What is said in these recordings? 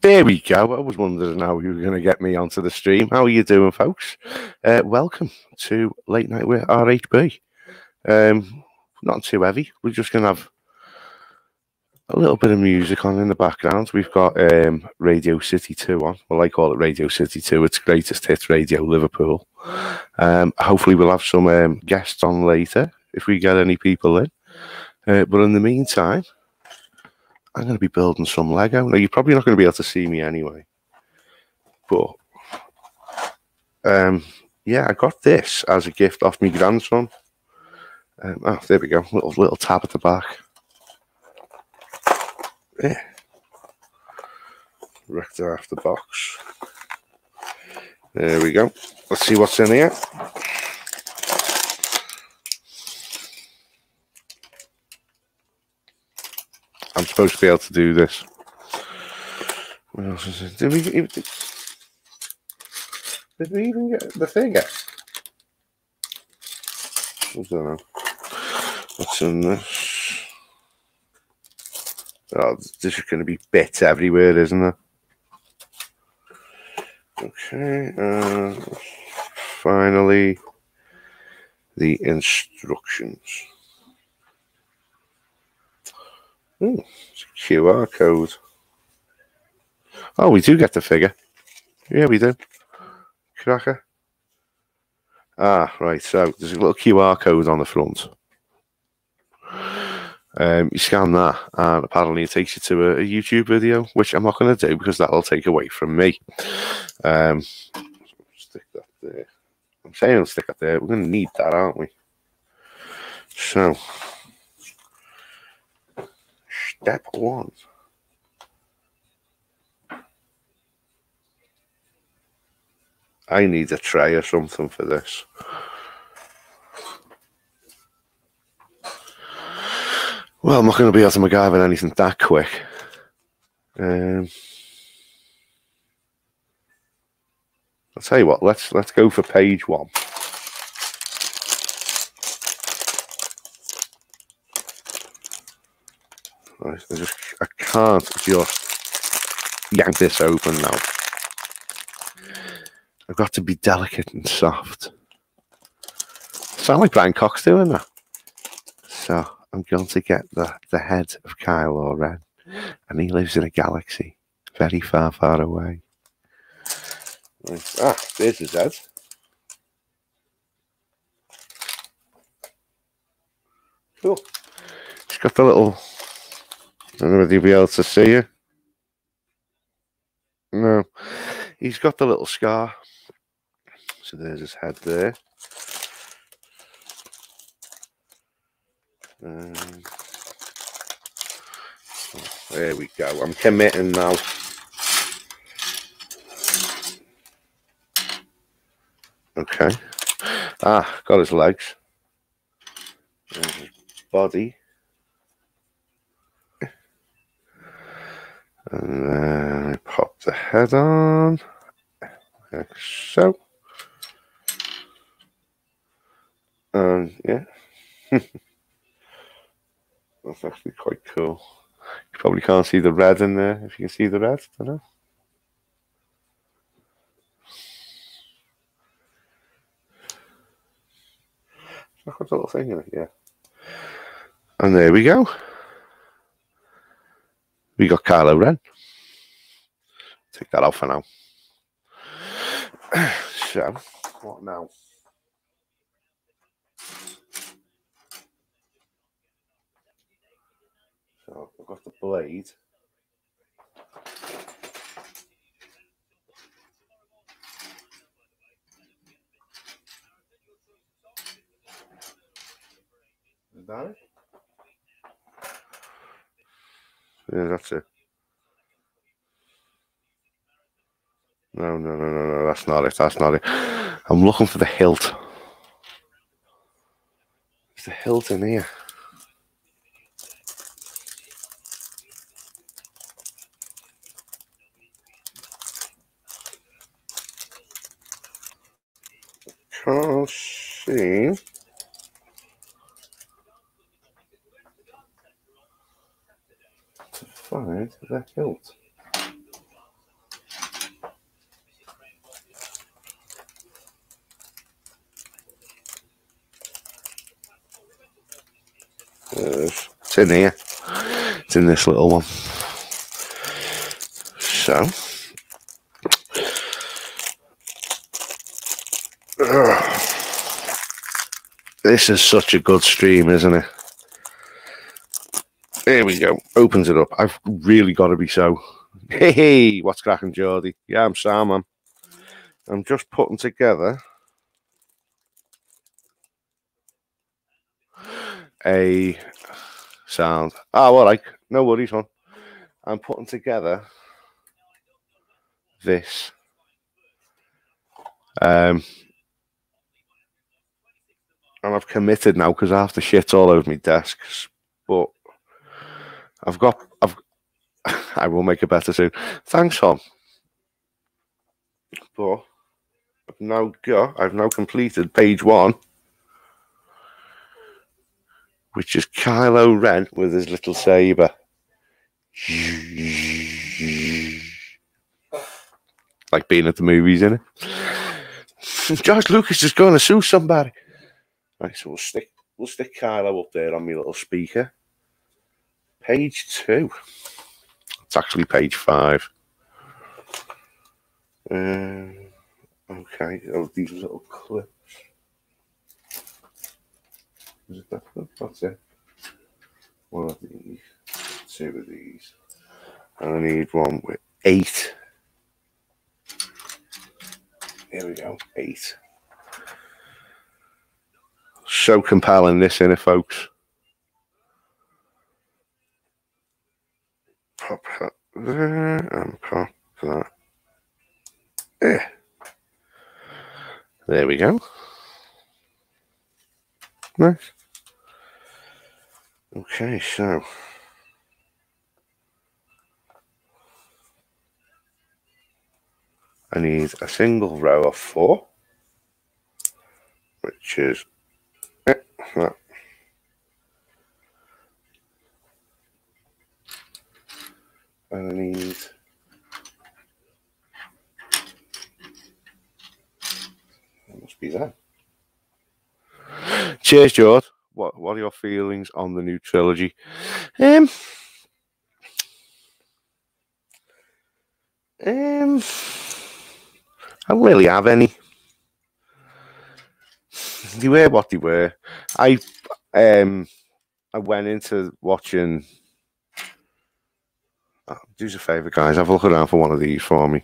There we go. I was wondering how you were going to get me onto the stream. How are you doing, folks? Welcome to Late Night with RHB. Not too heavy. We're just going to have a little bit of music on in the background. We've got Radio City 2 on. Well, I call it Radio City 2. It's Greatest Hits Radio Liverpool. Hopefully we'll have some guests on later if we get any people in. But in the meantime, I'm going to be building some Lego. Now, you're probably not going to be able to see me anyway. But, yeah, I got this as a gift off my grandson. Oh, there we go. Little tab at the back. Yeah. Wrecked half the box. There we go. Let's see what's in here. I'm supposed to be able to do this. What else is it? Did we even get the figure? I don't know. What's in this? Oh, this is going to be bits everywhere, isn't it? Okay. Finally, the instructions. Ooh, it's a QR code. Oh, we do get the figure. Yeah, we do. Cracker. Ah, right. So there's a little QR code on the front. You scan that, and apparently it takes you to a YouTube video, which I'm not going to do because that'll take away from me. Stick that there. I'm saying I'll stick that there. We're going to need that, aren't we? So. Step one. I need a tray or something for this. Well, I'm not going to be able to MacGyver anything that quick. I'll tell you what. Let's go for page one. Right, I can't just yank this open now. I've got to be delicate and soft. Sound like Brian Cox doing that. So I'm going to get the head of Kylo Ren, and he lives in a galaxy very far, far away. Right. Ah, there's his head. Cool. He's got the little. I don't know whether you'll be able to see it. No. He's got the little scar. So there's his head there. There we go. I'm committing now. Okay. Ah, got his legs. There's his body. And then I pop the head on, like so. And yeah, that's actually quite cool. You probably can't see the red in there. If you can see the red, I don't know. Look at the little thing in it, yeah. And there we go. We got Kylo Ren. Take that off for now. So, what now? So, I've got the blade. Is that it? Yeah, that's it. No, that's not it. That's not it. I'm looking for the hilt. There's the hilt in here. Can't see. To find the hilt. It's in here. It's in this little one. So, this is such a good stream, isn't it? There we go. Opens it up. I've really got to be so. Hey, what's cracking, Geordie? Yeah, I'm Sam. I'm just putting together a sound. Oh, all right. No worries, man. I'm putting together this. And I've committed now because I have to shit all over my desks. But I will make it better soon. Thanks, Tom. But I've now completed page 1, which is Kylo Ren with his little saber. Like being at the movies, innit? George Lucas is going to sue somebody. Right, so we'll stick Kylo up there on my little speaker. Page 2. It's actually page 5. Okay, these little clips. Is it that clip? That's it. One of these, 2 of these. And I need one with 8. Here we go, 8. So compelling, this, innit, folks? Pop that there and pop that there. There we go. Nice. Okay, so I need a single row of 4, which is that. And I need must be that. Cheers, George. What are your feelings on the new trilogy? I don't really have any. They were what they were. I went into watching. Do us a favour, guys. Have a look around for one of these for me.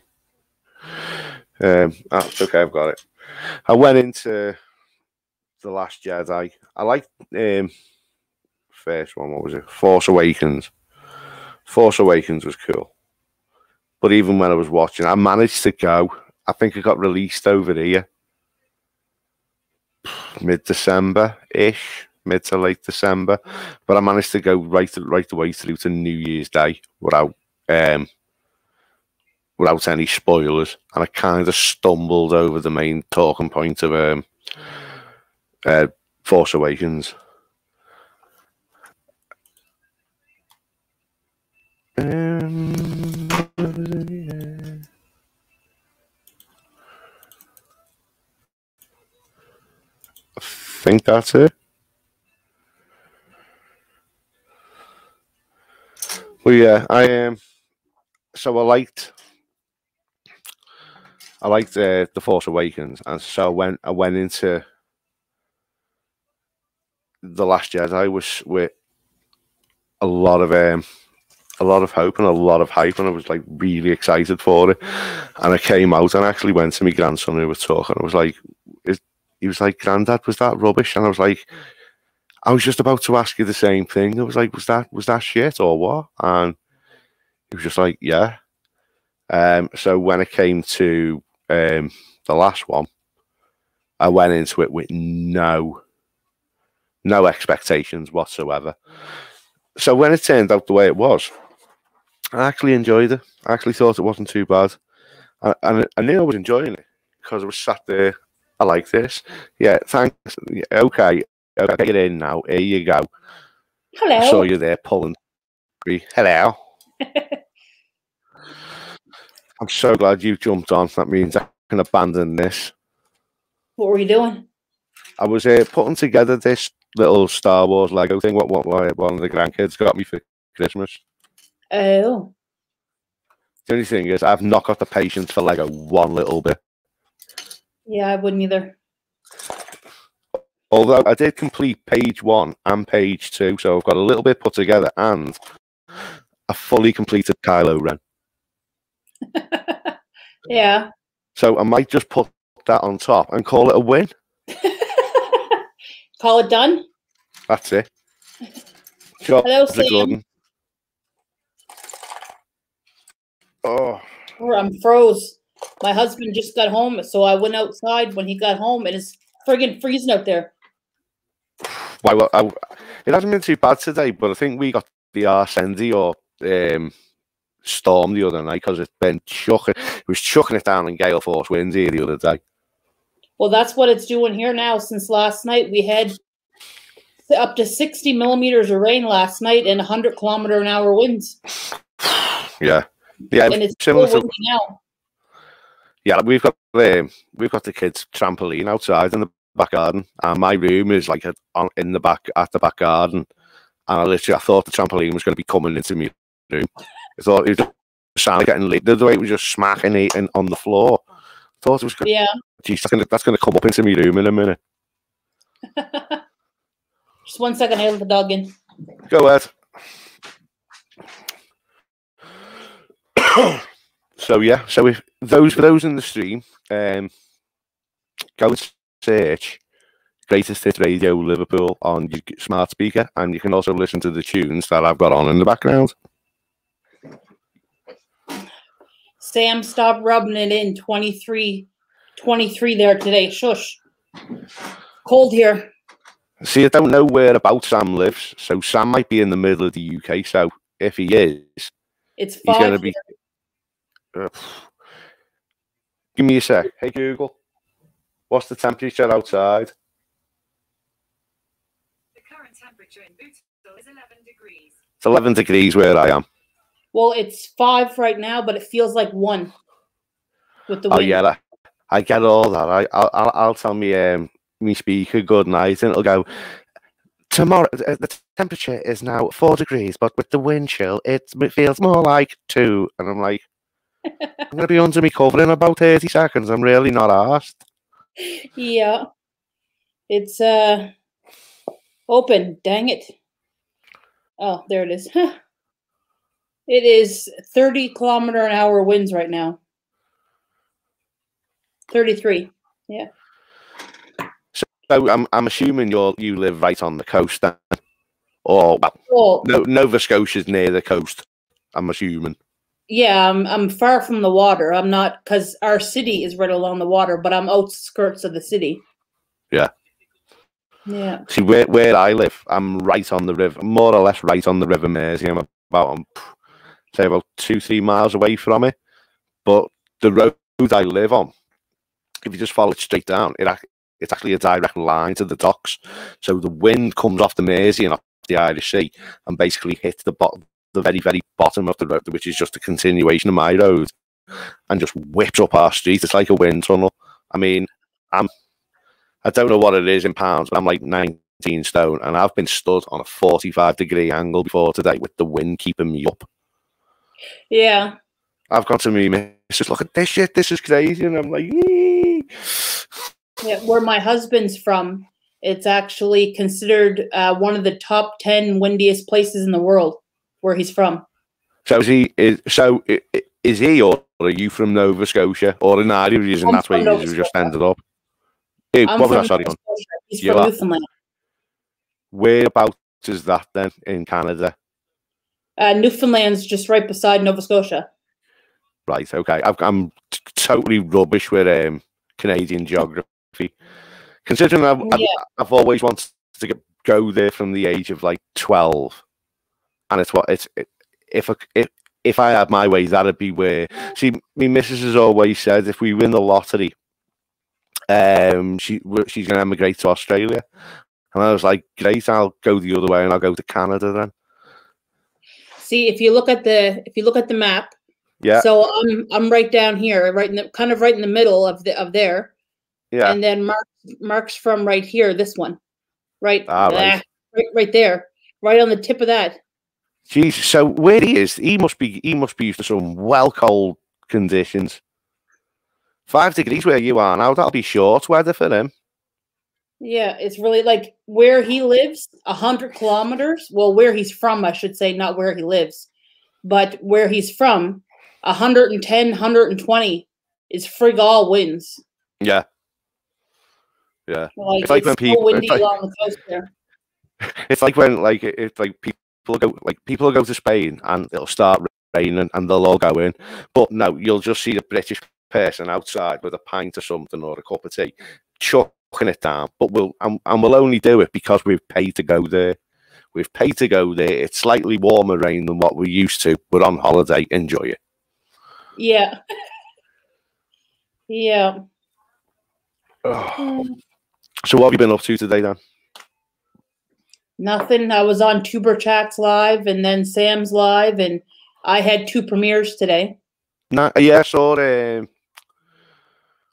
It's okay. I've got it. I went into The Last Jedi. I liked first one. What was it? Force Awakens. Force Awakens was cool. But even when I was watching, I managed to go. I think it got released over here mid-December-ish, mid to late December. But I managed to go right the way through to New Year's Day without any spoilers. And I kind of stumbled over the main talking point of Force Awakens. I think that's it. Well, yeah, so I liked the Force Awakens, and so when I went into The Last Jedi with a lot of hope and a lot of hype, and I was like really excited for it. And I came out and I actually went to my grandson who was talking. I was like, he was like, "Granddad, was that rubbish?" And I was like, "I was just about to ask you the same thing." I was like, "Was that shit or what?" And he was just like, "Yeah." So when it came to the last one, I went into it with no expectations whatsoever. So when it turned out the way it was, I actually enjoyed it. I actually thought it wasn't too bad. And I knew I was enjoying it because I was sat there. I like this. Yeah, thanks. Yeah, okay, get in now. Here you go. Hello. I saw you there pulling. Hello. I'm so glad you jumped on. That means I can abandon this. What were you doing? I was putting together this little Star Wars Lego thing. What one of the grandkids got me for Christmas. Oh. The only thing is, I've not got the patience for Lego one little bit. Yeah, I wouldn't either. Although I did complete page 1 and page 2, so I've got a little bit put together, and I fully completed Kylo Ren. Yeah. So I might just put that on top and call it a win. Call it done? That's it. Hello, Sam. Oh. I'm froze. My husband just got home, so I went outside when he got home, and it's friggin' freezing out there. Well, it hasn't been too bad today, but I think we got the arsendi or storm the other night because it's been chucking. It was chucking it down in gale force winds here the other day. Well, that's what it's doing here now. Since last night, we had up to 60 millimeters of rain last night and 100-kilometer-an-hour winds. Yeah, and it's similar so windy now. Yeah, we've got the kids' trampoline outside in the back garden, and my room is like in the back at the back garden. And I thought the trampoline was going to be coming into my room. I thought it was sounded getting lit. The way it was just smacking it on the floor. I thought it was. Yeah. Geez, that's going to come up into my room in a minute. Just 1 second, I let the dog in. Go ahead. So yeah, so if for those in the stream, go and search Greatest Hits Radio Liverpool on your smart speaker, and you can also listen to the tunes that I've got on in the background. Sam, stop rubbing it in. 23 there today. Shush. Cold here. See, I don't know whereabouts Sam lives, so Sam might be in the middle of the UK. So if he is, it's 5 he's going to be. Give me a sec. Hey Google, what's the temperature outside? The current temperature in Bootsville is 11 degrees. It's 11 degrees where I am. Well, it's 5 right now, but it feels like 1 with the wind. Oh yeah, I get all that. I'll tell me speaker good night, and it'll go. Tomorrow the temperature is now 4 degrees, but with the wind chill, it feels more like 2. And I'm like, I'm going to be under me cover in about 30 seconds. I'm really not arsed. Yeah. It's open. Dang it. Oh, there it is. It is 30-kilometer-an-hour winds right now. 33. Yeah. So I'm assuming you live right on the coast then, or Nova Scotia's near the coast. I'm assuming. Yeah, I'm far from the water. I'm not, because our city is right along the water, but I'm outskirts of the city. Yeah. Yeah. See, where I live, I'm right on the river, more or less right on the River Mersey. I'm about 2-3 miles away from it. But the road I live on, if you just follow it straight down, it's actually a direct line to the docks. So the wind comes off the Mersey and off the Irish Sea and basically hits the very, very bottom of the road, which is just a continuation of my road, and just whips up our street. It's like a wind tunnel. I mean, I don't know what it is in pounds, but I'm like 19 stone, and I've been stood on a 45-degree angle before today with the wind keeping me up. Yeah. I've gone to me, missus, look at this shit, this is crazy, and I'm like, eee. Yeah, where my husband's from, it's actually considered one of the top 10 windiest places in the world where he's from. So is he, or are you from Nova Scotia, or in that area, and that's where you just ended up? Hey, I'm what was from that? Sorry, Nova Scotia. He's from Newfoundland. Whereabouts is that then in Canada? Newfoundland's just right beside Nova Scotia. Right, okay. I'm totally rubbish with Canadian geography. Considering I've always wanted to go there from the age of like 12, and if I had my way, that'd be where. See, my missus has always said if we win the lottery, she's going to emigrate to Australia, and I was like, great, I'll go the other way and I'll go to Canada then. See, if you look at the map, yeah. So I'm right down here, right in the middle of there. Yeah. And then Mark's from right here, this one. Right, Right. right there, right on the tip of that. Jeez. So where he is, he must be used to some well cold conditions. 5 degrees where you are now, that'll be short weather for him. Yeah, it's really like where he lives, 100 kilometers. Well, where he's from, I should say, not where he lives, but where he's from, 110, 120 is frig all winds. Yeah. Yeah. Like It's like when so people windy along the coast there. it's like when it's like people go to Spain and it'll start raining and they'll all go in. But no, you'll just see the British person outside with a pint or something or a cup of tea, chucking it down. But we'll only do it because we've paid to go there. We've paid to go there. It's slightly warmer rain than what we're used to. We're on holiday. Enjoy it. Yeah. Yeah. Oh. So what have you been up to today, then? Nothing. I was on Tuber Chats live and then Sam's live, and I had 2 premieres today. Yeah, I saw.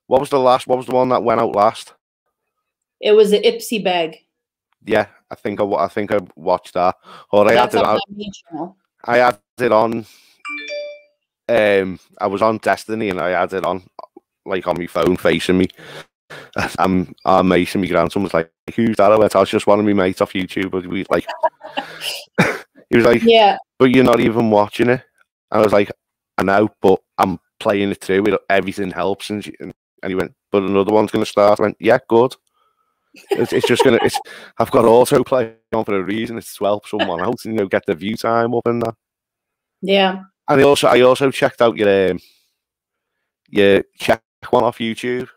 What was the one that went out last? It was an Ipsy bag. Yeah, I think I watched that. Or I had it on. I had it on. I was on Destiny and I had it on, like on my phone, facing me. Our mate and my grandson was like, "Who's that?" I went, "I was just one of my mates off YouTube." But we like, he was like, "Yeah, but you're not even watching it." I was like, "I know, but I'm playing it through. Everything helps." And he went, "But another one's going to start." I went, "Yeah, good. It's just gonna. I've got autoplay on for a reason. It's to help someone out, and get the view time up and that." Yeah. And I also checked out your check one off YouTube.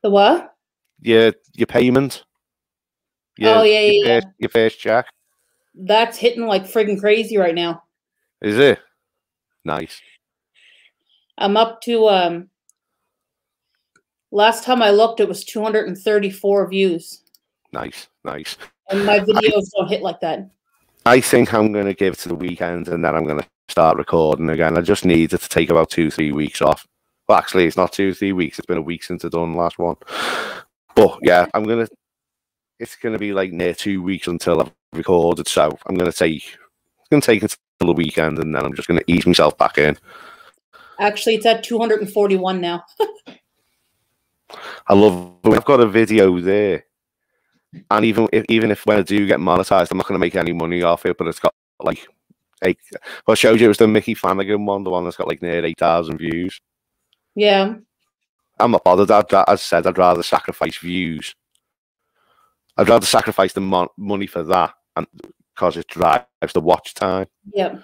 The what? Your payment. Yeah, your first check. That's hitting like friggin' crazy right now. Is it? Nice. I'm up to last time I looked, it was 234 views. Nice. And my videos don't hit like that. I think I'm going to give it to the weekend and then I'm going to start recording again. I just needed to take about 2-3 weeks off. Well, actually, it's not 2-3 weeks. It's been a week since I've done the last one. But yeah, it's going to be like near 2 weeks until I've recorded. So I'm going to take it till the weekend and then I'm just going to ease myself back in. Actually, it's at 241 now. I love it. I've got a video there. And even if when I do get monetized, I'm not going to make any money off it, but it's got like what I showed you was the Mickey Flanagan one, the one that's got like near 8,000 views. Yeah. I'm not bothered. As I said, I'd rather sacrifice views. I'd rather sacrifice the money for that, and because it drives the watch time. Yeah.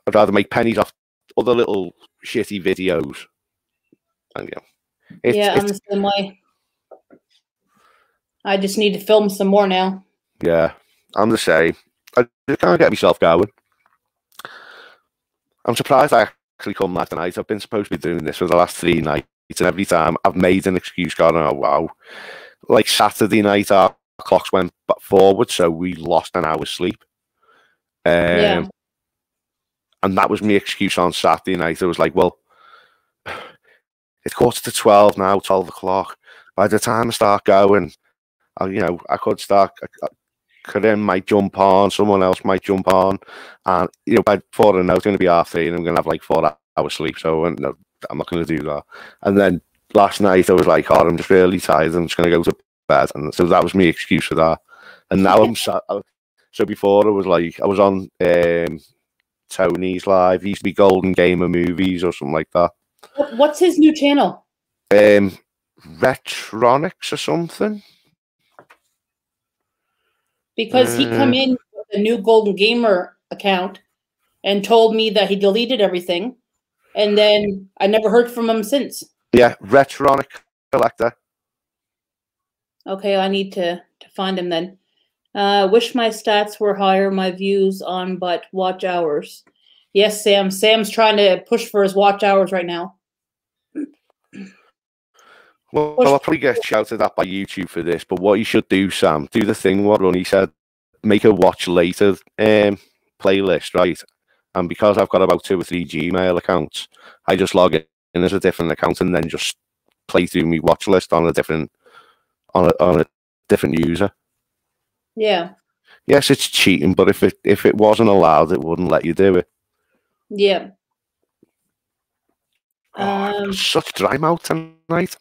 I'd rather make pennies off other little shitty videos. And I'm the same way. I just need to film some more now. Yeah, I'm the same. I just can't get myself going. I'm surprised I actually come last night. I've been supposed to be doing this for the last 3 nights, and every time I've made an excuse going, "Oh wow!" Like Saturday night, our clocks went forward, so we lost an hour's sleep. And that was my excuse on Saturday night. I was like, "Well, it's 11:45 now, 12 o'clock. By the time I start going, I could start. Karim might jump on, someone else might jump on, and before I know, it's going to be 3:30, and I'm going to have like 4 hours sleep. So no, I'm not going to do that." And then last night I was like, "Oh, I'm just really tired. I'm just going to go to bed." And so that was my excuse for that. And now I'm sat. So before I was on Tony's live. He used to be Golden Gamer Movies or something like that. What's his new channel? Retronics or something. Because he come in with a new Golden Gamer account and told me that he deleted everything, and then I never heard from him since. Yeah, Retronic Collector. Okay, I need to find him then. Wish my stats were higher, my views on, but watch hours. Yes, Sam. Sam's trying to push for his watch hours right now. Well, I'll probably get shouted at by YouTube for this, but what you should do, Sam, do the thing what Ronnie said, make a watch later playlist, right? And because I've got about 2 or 3 Gmail accounts, I just log in as a different account and then just play through my watch list on a different different user. Yeah. Yes, it's cheating, but if it wasn't allowed, it wouldn't let you do it. Yeah. I've got such dry mouth tonight.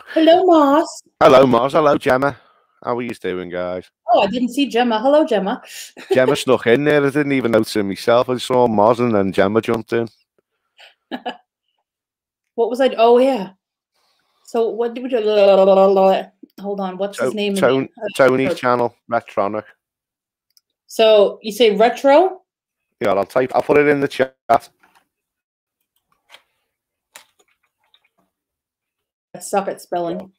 Hello, Moss. Hello, Mars. Hello, Gemma. How are you doing, guys? Oh, I didn't see Gemma. Hello, Gemma. Gemma snuck in there. I didn't even notice it myself. I saw Mars and then Gemma jumped in. What was I? Oh, yeah. So what did we do? Hold on. What's his name again? Tony's channel, Retronic. So you say retro? Yeah, I'll put it in the chat. I suck at spelling.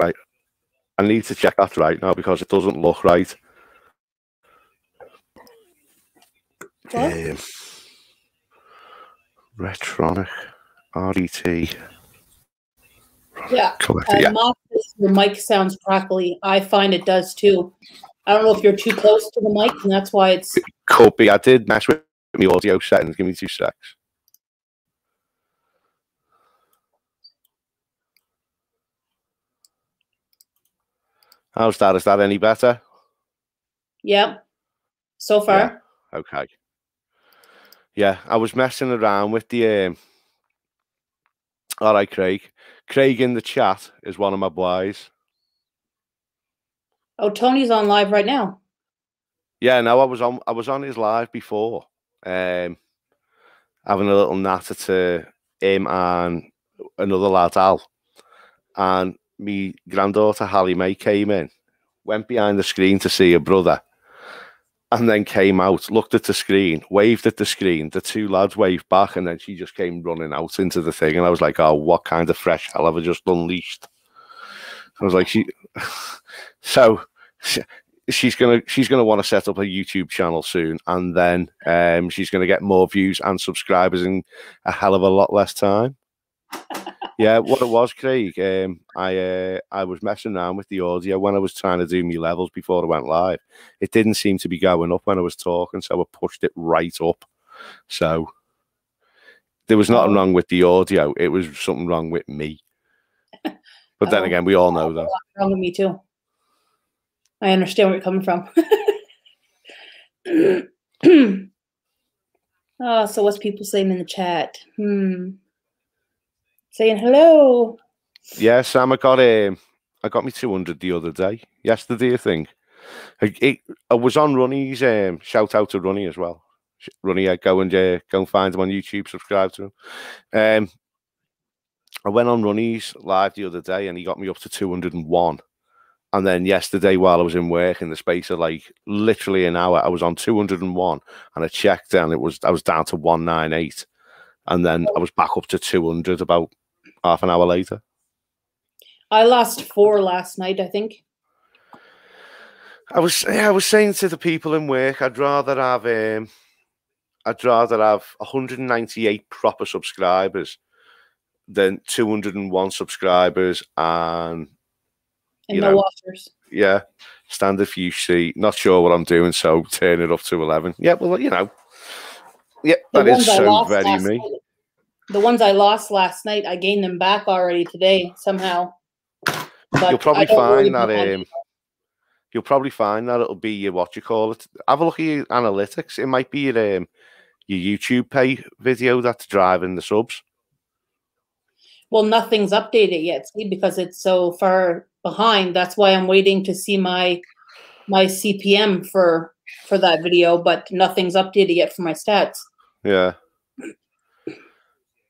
Right. I need to check that right now because it doesn't look right. Retronic. RET. Yeah. Yeah. Your mic sounds crackly. I find it does too. I don't know if you're too close to the mic, and that's why it's. It could be. I did mess with my audio settings. Give me 2 secs. How's that? Is that any better? Yeah. So far. Yeah. Okay. Yeah, I was messing around with the. All right, Craig. Craig in the chat is one of my boys. Oh, Tony's on live right now. Yeah, no, I was on his live before, having a little natter to him and another lad, Al, and me granddaughter Hallie Mae came in, went behind the screen to see her brother, and then came out, looked at the screen, waved at the screen. The 2 lads waved back, and then she just came running out into the thing, and I was like, "Oh, what kind of fresh hell have I just unleashed?" I was like, so. She's gonna want to set up a YouTube channel soon, and then she's gonna get more views and subscribers in a hell of a lot less time. Yeah, what it was, Craig. I was messing around with the audio when I was trying to do my levels before I went live. It didn't seem to be going up when I was talking, so I pushed it right up. So there was nothing wrong with the audio. It was something wrong with me. But then again, we all know that. Wrong with me too. I understand where you're coming from. Oh, so what's people saying in the chat? Saying hello. Yeah, Sam, I got me 200 the other day. Yesterday, I think. I was on Runny's. Shout out to Runny as well. Runny, go and find him on YouTube. Subscribe to him. I went on Runny's live the other day, and he got me up to 201. And then yesterday, while I was in work, in the space of like literally an hour, I was on 201, and I checked, and I was down to 198, and then I was back up to 200 about half an hour later. I lost 4 last night, I think. I was saying to the people in work, I'd rather have 198 proper subscribers than 201 subscribers and no watchers. Yeah, standard FUC. Not sure what I'm doing, so turn it up to 11. Yeah, well, yeah, that is so very me. The ones I lost last night, I gained them back already today somehow. But you'll probably find that. You'll probably find that it'll be your have a look at your analytics. It might be your YouTube pay video that's driving the subs. Well, nothing's updated yet, see, because it's so far behind. That's why I'm waiting to see my CPM for that video, but nothing's updated yet for my stats. Yeah.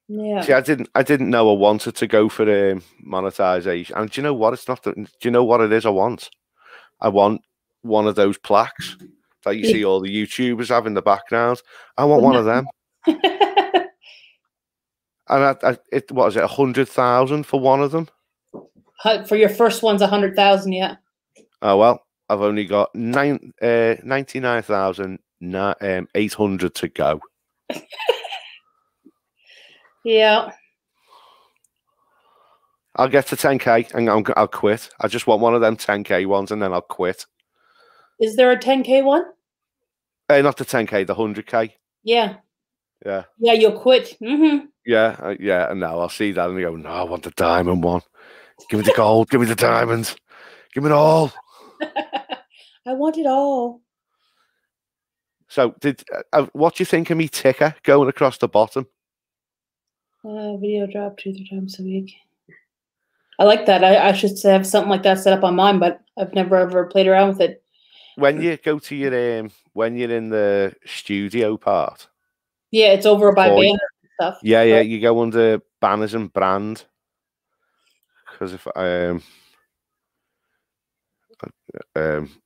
Yeah. See, I didn't know I wanted to go for monetization. And do you know what? Do you know what it is I want? I want one of those plaques that you see all the YouTubers have in the background. I want one of them. And what was it? 100,000 for one of them. For your first one's 100,000, yeah. Oh well, I've only got 99,800 to go. Yeah. I'll get to 10K and I'll quit. I just want one of them 10K ones and then I'll quit. Is there a 10K one? Not the 10K, the 100K. Yeah. Yeah. Yeah, you'll quit. Yeah, yeah, and now I'll see that and I go, no, I want the diamond one. Give me the gold, give me the diamonds, give me it all. I want it all. So, what do you think of me ticker going across the bottom? Video drop 2 or 3 times a week. I like that. I should have something like that set up on mine, but I've never ever played around with it. When you go to your when you're in the studio part. Yeah, it's over by banners and stuff. Yeah, yeah, you go under banners and brand. Because if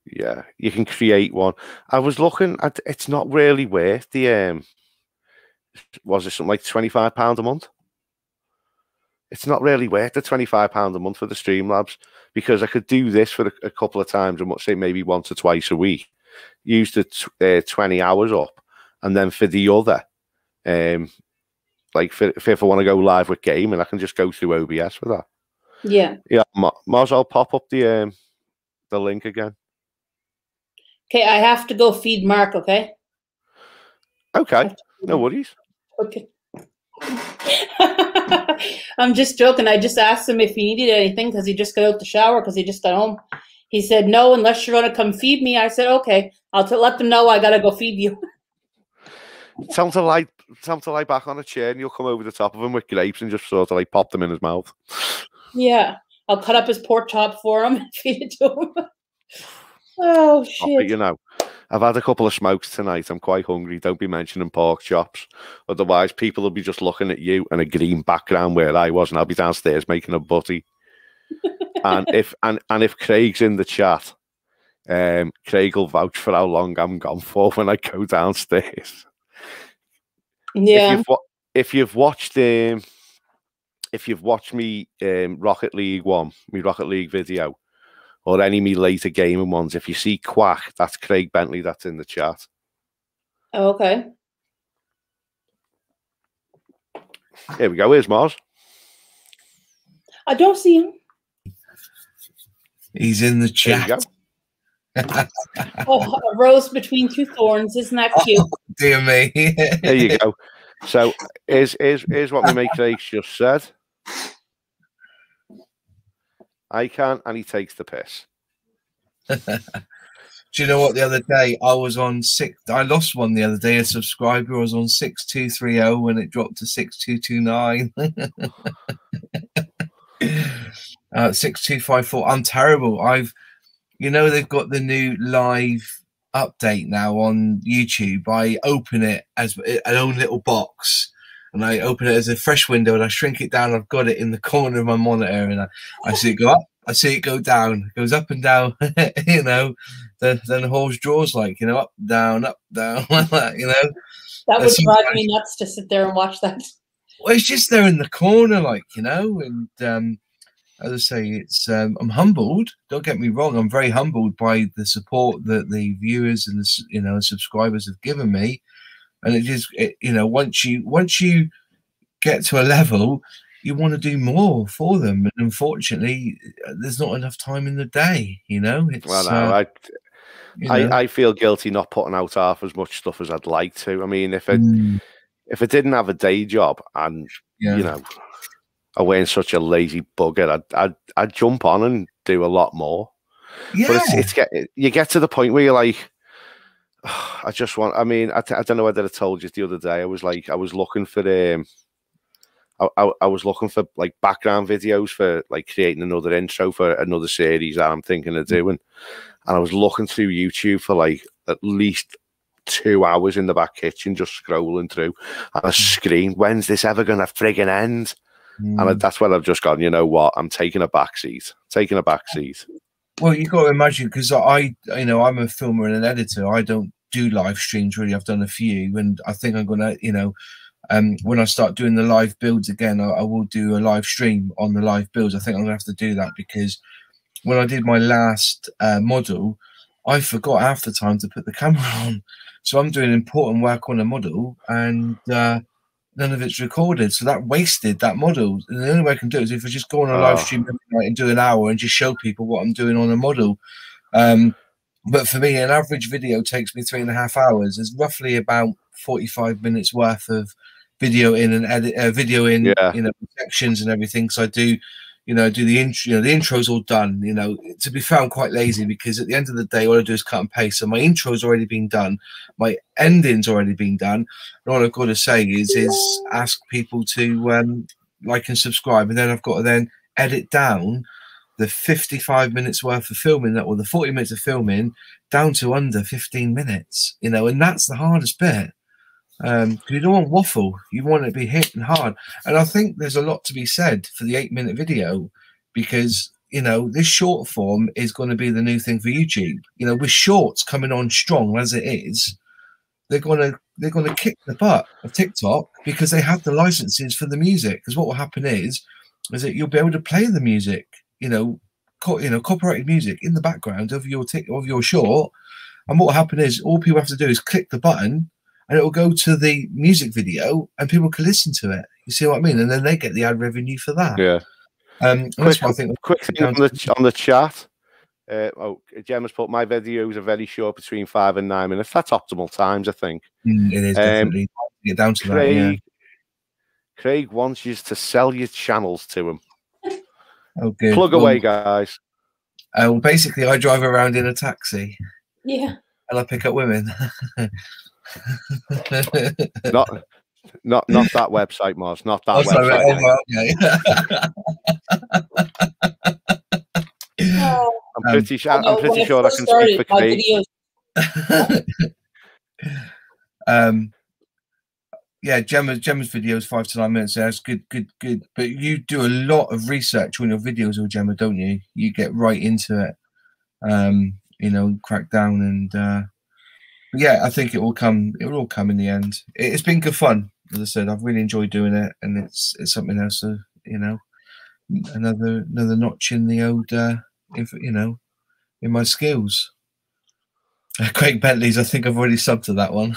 yeah, you can create one. I was looking at, it's not really worth the was it something like £25 a month? It's not really worth the £25 a month for the Streamlabs, because I could do this for a couple of times, and say maybe once or twice a week, use the 20 hours up, and then for the other, like if I want to go live with gaming, I can just go through OBS for that. Yeah. Yeah, Mars, I'll pop up the link again. Okay, I have to go feed Mark, okay? Okay, no worries. Okay. I'm just joking. I just asked him if he needed anything because he just got out the shower because he just got home. He said, no, unless you're going to come feed me. I said, okay, I'll let them know I got to go feed you. Tell him to lie back on a chair and you'll come over the top of him with grapes and just sort of like pop them in his mouth. Yeah, I'll cut up his pork chop for him and feed it to him. Oh, shit. But, you know, I've had a couple of smokes tonight. I'm quite hungry. Don't be mentioning pork chops. Otherwise, people will be just looking at you and a green background where I was, and I'll be downstairs making a butty. and if Craig's in the chat, Craig will vouch for how long I'm gone for when I go downstairs. Yeah. If you've watched me Rocket League Rocket League video, or any of me later gaming ones, if you see Quack, that's Craig Bentley, that's in the chat. Oh, okay. Here we go. Here's Mars. I don't see him. He's in the chat. Oh, a rose between two thorns. Isn't that cute? Oh, dear me. There you go. So here's what my mate Craig just said. I can, and he takes the piss. Do you know what? The other day I was on I lost one the other day. A subscriber was on 6230 when it dropped to 6229. 6254. I'm terrible. You know, they've got the new live update now on YouTube. I open it as an own little box. And I open it as a fresh window and I shrink it down. I've got it in the corner of my monitor and I see it go up. I see it go down. It goes up and down, you know. Then the horse draws like, you know, up, down, like that, you know. That would drive me nuts to sit there and watch that. Well, it's just there in the corner, like, you know. And as I say, it's I'm humbled. Don't get me wrong. I'm very humbled by the support that the viewers and the subscribers have given me. And it just, you know, once you get to a level, you want to do more for them. And unfortunately, there's not enough time in the day, you know. It's, well, no, I feel guilty not putting out half as much stuff as I'd like to. I mean, if I didn't have a day job and, you know, I weren't such a lazy bugger, I'd jump on and do a lot more. Yeah. But you get to the point where you're like, I just want. I mean, I don't know whether I told you the other day. I was looking for I was looking for like background videos for like creating another intro for another series that I'm thinking of doing, and I was looking through YouTube for like at least 2 hours in the back kitchen, just scrolling through, and I screamed, "When's this ever gonna friggin' end?" And that's when I've just gone, you know what? I'm taking a back seat. Well, you got to imagine, because I'm a filmer and an editor. I don't do live streams really. I've done a few, and I think I'm gonna, you know, when I start doing the live builds again, I will do a live stream on the live builds. I think I'm gonna have to do that, because when I did my last model, I forgot half the time to put the camera on. So I'm doing important work on a model, and none of it's recorded, so that wasted that model. And the only way I can do it is if I just go on a live stream every night and do an hour and just show people what I'm doing on a model. But for me, an average video takes me 3.5 hours. There's roughly about 45 minutes worth of video in and edit video in, Yeah. you know, sections and everything. So I do, you know, do the intro. You know, the intro's all done. You know, to be fair, I'm quite lazy because at the end of the day, all I do is cut and paste. So my intro's already been done, my ending's already been done. And all I've got to say is ask people to like and subscribe, and then I've got to then edit down the 55 minutes worth of filming, that or the 40 minutes of filming, down to under 15 minutes. You know, and that's the hardest bit. You don't want waffle, you want it to be hit and hard. And I think there's a lot to be said for the 8-minute video, because you know this short form is going to be the new thing for YouTube. You know, with shorts coming on strong as it is, they're gonna kick the butt of TikTok because they have the licenses for the music. Because what will happen is that you'll be able to play the music, you know, copyrighted music in the background of your short, and what will happen is all people have to do is click the button and it will go to the music video and people can listen to it. You see what I mean? And then they get the ad revenue for that. Yeah. That's why I think quick thing on the chat. Gemma's put, my videos are very short, between 5 and 9 minutes. That's optimal times, I think. It is definitely get down to that. Yeah. Craig wants you to sell your channels to him. Oh, good. Plug away, guys. Well, basically, I drive around in a taxi. Yeah. And I pick up women. not that website, Mars. Not that website. I'm pretty sure I can speak for Craig. Yeah, Gemma's videos 5 to 9 minutes. That's good. But you do a lot of research on your videos, or Gemma, don't you? You get right into it, you know, crack down, and yeah, I think it will all come in the end. It's been good fun, as I said. I've really enjoyed doing it, and it's something else, you know, another notch in the old, you know, in my skills. Craig Bentley's, I think I've already subbed to that one.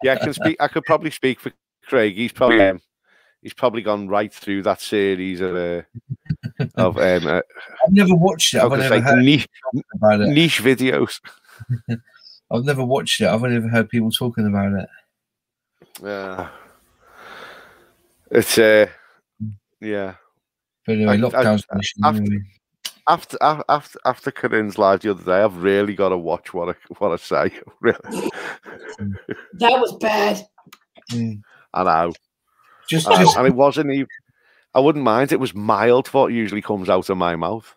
Yeah, I could probably speak for Craig. He's probably gone right through that series of I've never watched it. I've never heard niche videos. I've never watched it. I've only ever heard people talking about it. It's yeah. But anyway, lockdown's after Corinne's live the other day, I've really got to watch what I say. Really, that was bad. I know. Just and it wasn't even. I wouldn't mind. It was mild for what usually comes out of my mouth.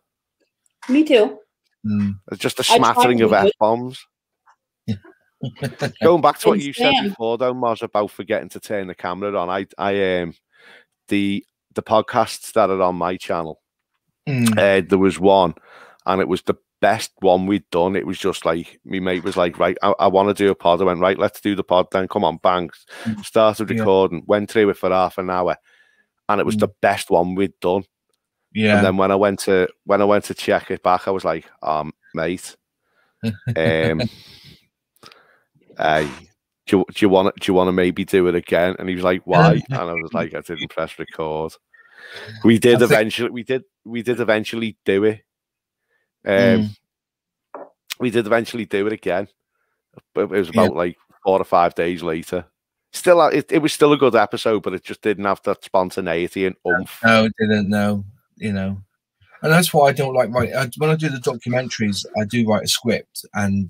Me too. It's just a smattering of F-bombs. Going back to what you said before, though, Moz, about forgetting to turn the camera on. I the podcasts that are on my channel. There was one, and it was the best one we'd done. It was just like, my mate was like, right, I want to do a pod. I went, right, let's do the pod then. Come on, bang. Started recording, went through it for half an hour, and it was the best one we'd done. Yeah. And then when I went to check it back, I was like, mate, do you want to maybe do it again? And he was like, why? And I was like, I didn't press record. We did eventually do it. We did eventually do it again, but it was about like 4 or 5 days later. Still, it was still a good episode, but it just didn't have that spontaneity and oomph. No, it didn't. No, you know, and that's why I don't like writing. When I do the documentaries, I do write a script, and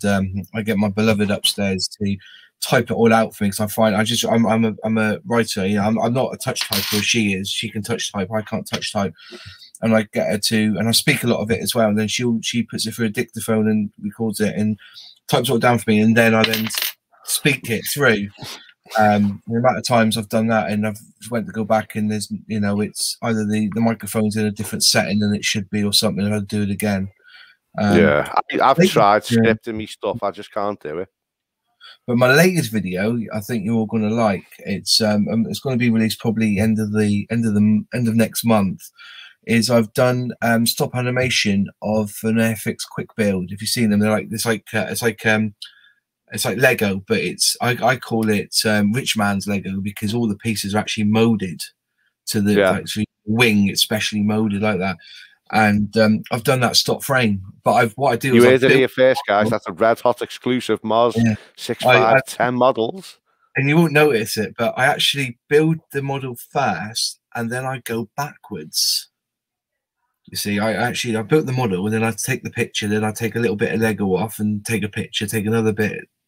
I get my beloved upstairs to type it all out for me, because I find I'm a writer. You know, I'm not a touch typer as she is. She can touch type. I can't touch type. And I get her to, and I speak a lot of it as well. And then she puts it through a dictaphone and records it and types it all down for me. And then I then speak it through. The amount of times I've done that, and I've went to go back, and there's, you know, it's either the microphone's in a different setting than it should be or something, and I'd do it again. Yeah, I've tried scripting me stuff. I just can't do it. But my latest video, I think you're all going to like. It's going to be released probably end of next month. Is I've done stop animation of an Airfix quick build. If you've seen them, they're like it's like Lego, but I call it rich man's Lego, because all the pieces are actually molded to the wing. It's specially molded like that. and I've done that stop frame. But what I do You is heard it here first, guys. That's a red hot exclusive Moz 6510 models. And you won't notice it, but I actually build the model first and then I go backwards. You see, I built the model and then I take the picture, then I take a little bit of Lego off and take a picture, take another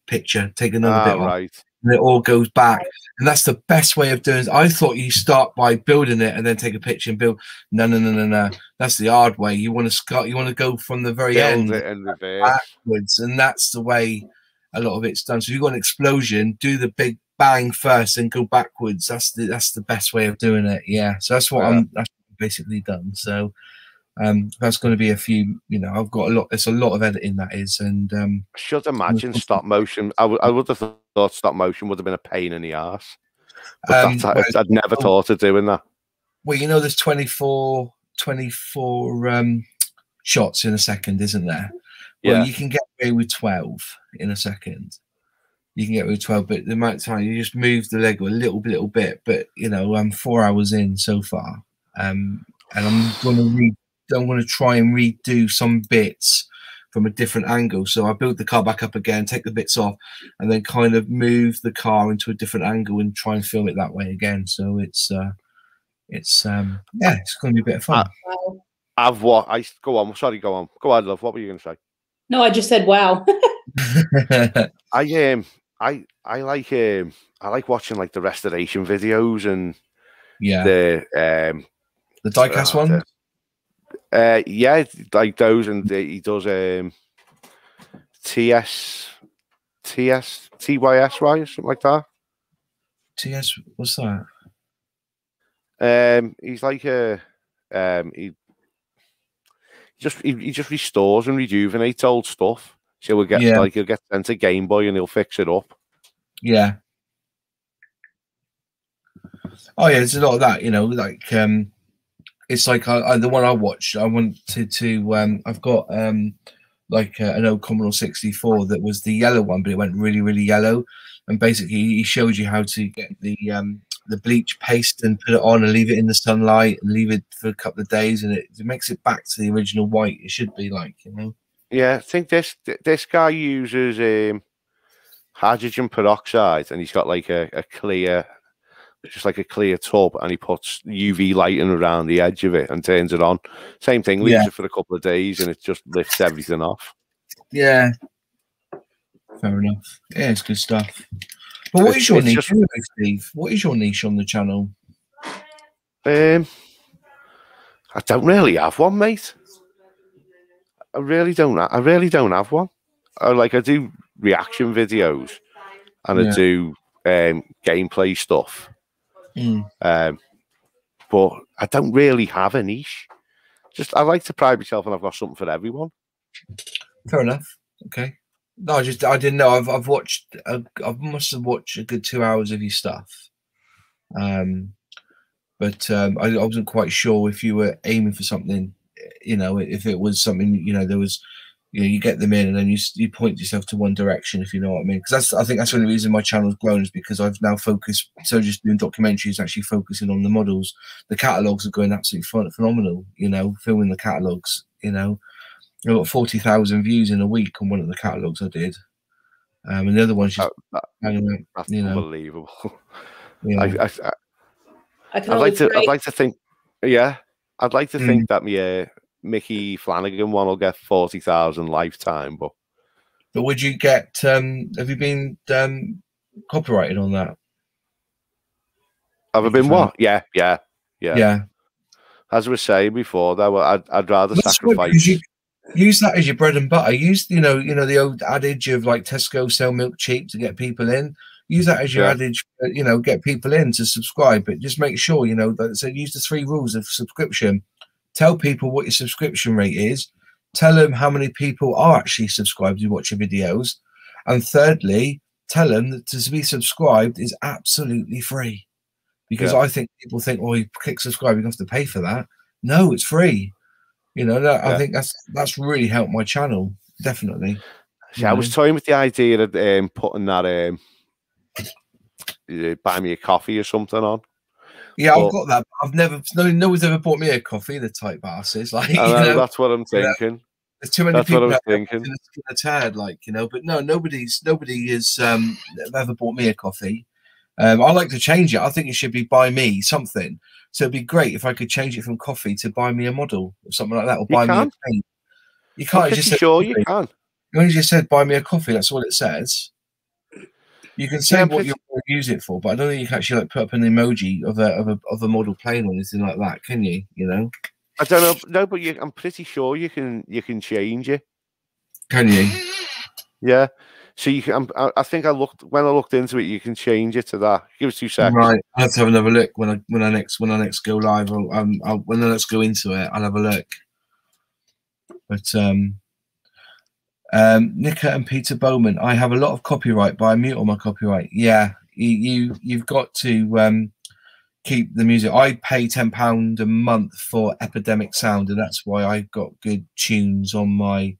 picture, take another bit off. And it all goes back. And that's the best way of doing it. I thought you start by building it and then take a picture and build. No. That's the hard way. You want to go from the very end backwards, and that's the way a lot of it's done. So if you've got an explosion, do the big bang first and go backwards. That's the best way of doing it. Yeah. So that's what that's basically done. So that's going to be a few, I've got a lot. It's a lot of editing that is, and I should imagine stop motion. I would have thought stop motion would have been a pain in the arse. But I'd never thought of doing that. Well, there's 24 shots in a second, isn't there? Well, you can get away with 12 in a second. You can get away with 12, but the amount of time you just move the Lego a little bit. But I'm 4 hours in so far, and I'm going to try and redo some bits from a different angle. So I build the car back up again, take the bits off, and then kind of move the car into a different angle and try and film it that way again. So it's going to be a bit of fun. Go on. Sorry, go on. Go on, love. What were you going to say? No, I just said wow. I like watching like the restoration videos and the diecast ones. Like those, and he does TYS, right, something like that. TS, what's that? He's like he just restores and rejuvenates old stuff. So he'll get sent to Game Boy and he'll fix it up. Yeah. Oh yeah, there's a lot of that. It's like the one I watched. I wanted to. I've got like an old Commodore 64 that was the yellow one, but it went really, really yellow. And basically, he showed you how to get the bleach paste and put it on and leave it in the sunlight and leave it for a couple of days, and it makes it back to the original white it should be like. Yeah, I think this guy uses hydrogen peroxide, and he's got like a clear. Just like a clear tub, and he puts UV lighting around the edge of it and turns it on. Same thing, leaves it for a couple of days, and it just lifts everything off. Yeah, fair enough. Yeah, it's good stuff. But what is your niche, Steve? What is your niche on the channel? I don't really have one, mate. I really don't have one. I do reaction videos, and I do gameplay stuff. But I don't really have a niche. I like to pride myself, and I've got something for everyone. Fair enough. Okay. No, I didn't know. I must have watched a good 2 hours of your stuff. But I wasn't quite sure if you were aiming for something. If it was something, there was. You get them in, and then you point yourself to one direction, if you know what I mean. Because I think that's the only reason my channel's grown, is because I've now focused. So just doing documentaries, actually focusing on the models. The catalogs are going absolutely phenomenal. Filming the catalogs. I got 40,000 views in a week on one of the catalogs I did, and the other one's just that's unbelievable. Yeah. I'd like to think that Mickey Flanagan one will get 40,000 lifetime, but would you get? Have you been copyrighted on that? Have I been what? Yeah. As I was saying before, though, I'd rather sacrifice. Use that as your bread and butter. Use the old adage of like Tesco sell milk cheap to get people in. Use that as your adage, get people in to subscribe. But just make sure that use the 3 rules of subscription. Tell people what your subscription rate is. Tell them how many people are actually subscribed who watch your videos. And thirdly, tell them that to be subscribed is absolutely free. Because I think people think, oh, you click subscribe, you have to pay for that. No, it's free. I think that's really helped my channel, definitely. See, I was toying with the idea of putting that buy me a coffee or something on. Yeah, But I've got that. I've never, no one's ever bought me a coffee. The tight bastards, like, I you know, know, that's what I'm thinking. there's too many That's what I people was out there thinking. wanting to skin a tad, like, you know. But no, nobody has ever bought me a coffee. I like to change it. I think it should be buy me something. So it'd be great if I could change it from coffee to buy me a model or something like that, or You buy me a can. paint. You I'm can't. It pretty just said sure you coffee. can. You only just said buy me a coffee. That's all it says. You can say Yeah, I'm what pretty- you want to use it for, but I don't think you can actually like put up an emoji of a model plane or anything like that, can you? You know? I don't know. No, but I'm pretty sure you can change it. Can you? Yeah. So you can. I think I looked into it. You can change it to that. Give us 2 seconds. Right. I'll have to have another look when I next go live. When I next go into it, I'll have a look. But Nicker and Peter Bowman, I have a lot of copyright, but I mute all my copyright. Yeah, you've got to keep the music. I pay £10 a month for Epidemic Sound, and that's why I've got good tunes on my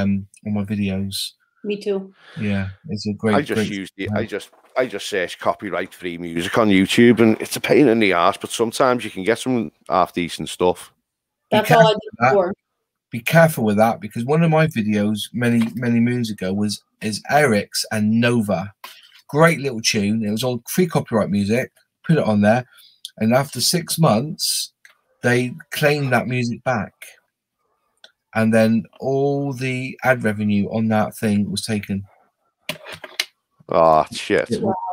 videos. Me too. Yeah, it's a great. I just search copyright free music on YouTube, and it's a pain in the ass. But sometimes you can get some half decent stuff. That's all I did before. Be careful with that, because one of my videos many moons ago is Eric's and Nova. Great little tune. It was all free copyright music. Put it on there, and after 6 months, they claimed that music back, and then all the ad revenue on that thing was taken. Oh shit!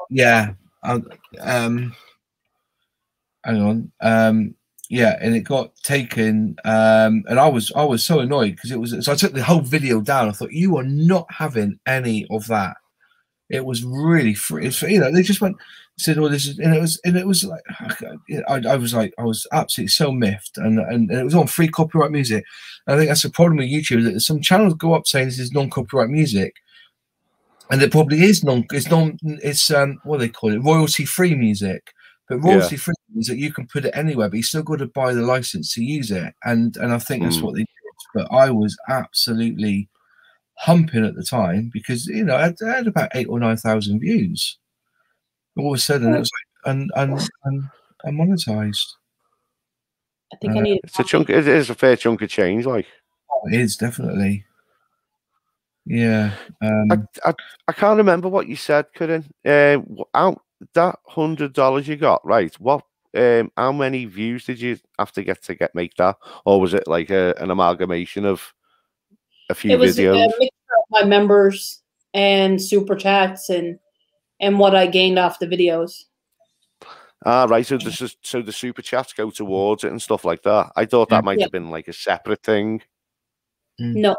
Yeah. Hang on. Yeah, and it got taken, and I was so annoyed because it was. So I took the whole video down. I thought, you are not having any of that. It was really free. It's, you know, they just said, "Oh, this is," and it was like, I was absolutely so miffed, and it was on free copyright music. And I think that's the problem with YouTube, that some channels go up saying this is non-copyright music, and it probably is what do they call it, royalty-free music. But royalty free means that you can put it anywhere, but you still got to buy the license to use it. And I think that's what they did. But I was absolutely humping at the time, because, you know, I had about 8,000 or 9,000 views. All of a sudden, it was like unmonetized. I think I need. It's a chunk. It is a fair chunk of change, like. Oh, it is definitely. Yeah. I can't remember what you said, Corinne. That $100 you got, right? What? How many views did you have to get make that, or was it like an amalgamation of a few videos? It was a mixture of my members and super chats and what I gained off the videos. Ah, right. So the super chats go towards it and stuff like that. I thought that might have been like a separate thing. No,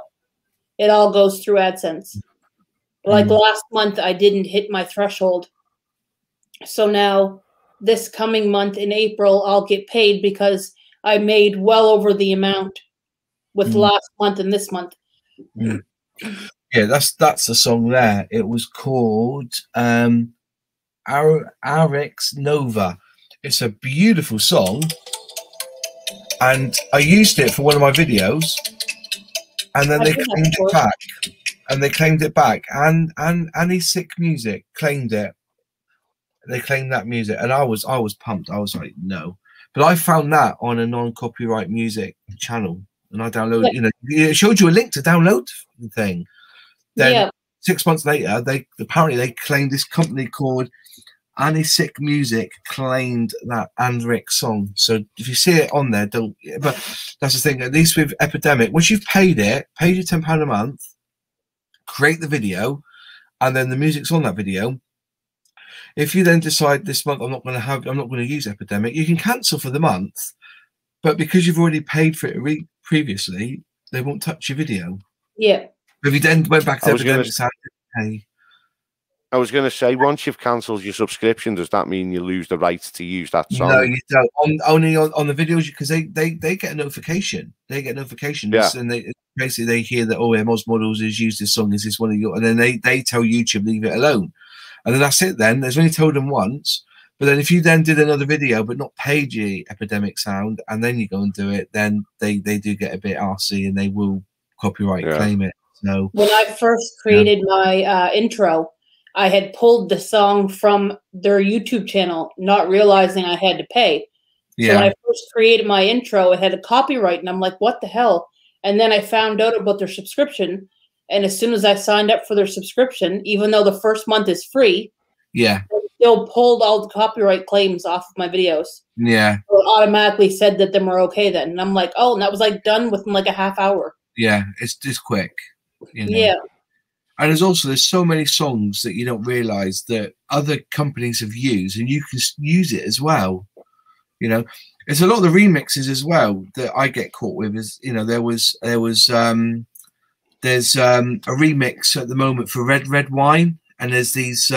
it all goes through AdSense. Like last month, I didn't hit my threshold. So now this coming month in April, I'll get paid because I made well over the amount with last month and this month. Yeah, that's the song there. It was called RX Nova. It's a beautiful song, and I used it for one of my videos, and then they claimed it back. And they claimed it back, and Annie Sick Music claimed it. They claimed that music, and I was pumped. I was like, no. But I found that on a non-copyright music channel, and I downloaded. You know, it showed you a link to download the thing. Then 6 months later, they claimed, this company called Annie Sick Music claimed that Andrick song. So if you see it on there, don't. But that's the thing. At least with Epidemic, once you've paid your £10 a month, create the video, and then the music's on that video. If you then decide this month I'm not going to use Epidemic, you can cancel for the month, but because you've already paid for it previously, they won't touch your video. Yeah. If you then went back to Epidemic, I was going to say, once you've cancelled your subscription, does that mean you lose the rights to use that song? No, you don't. Only on the videos, because they get a notification. They get notifications, and they hear that, oh, Moz Models has used this song. Is this one of your? And then they tell YouTube, leave it alone. And then that's it. Then there's only told them once. But then if you then did another video but not paid your Epidemic Sound, and then you go and do it, then they do get a bit arsey, and they will copyright claim it. So when I first created my intro, I had pulled the song from their YouTube channel, not realizing I had to pay. So when I first created my intro, it had a copyright, and I'm like, what the hell? And then I found out about their subscription, and as soon as I signed up for their subscription, even though the first month is free, they still pulled all the copyright claims off of my videos. Yeah. So it automatically said that them were okay then. And I'm like, oh, and that was like done within like a half hour. Yeah, it's just quick. You know? Yeah. And there's so many songs that you don't realize that other companies have used, and you can use it as well. You know, there's a lot of the remixes as well that I get caught with. Is, you know, there's a remix at the moment for Red Wine, and there's these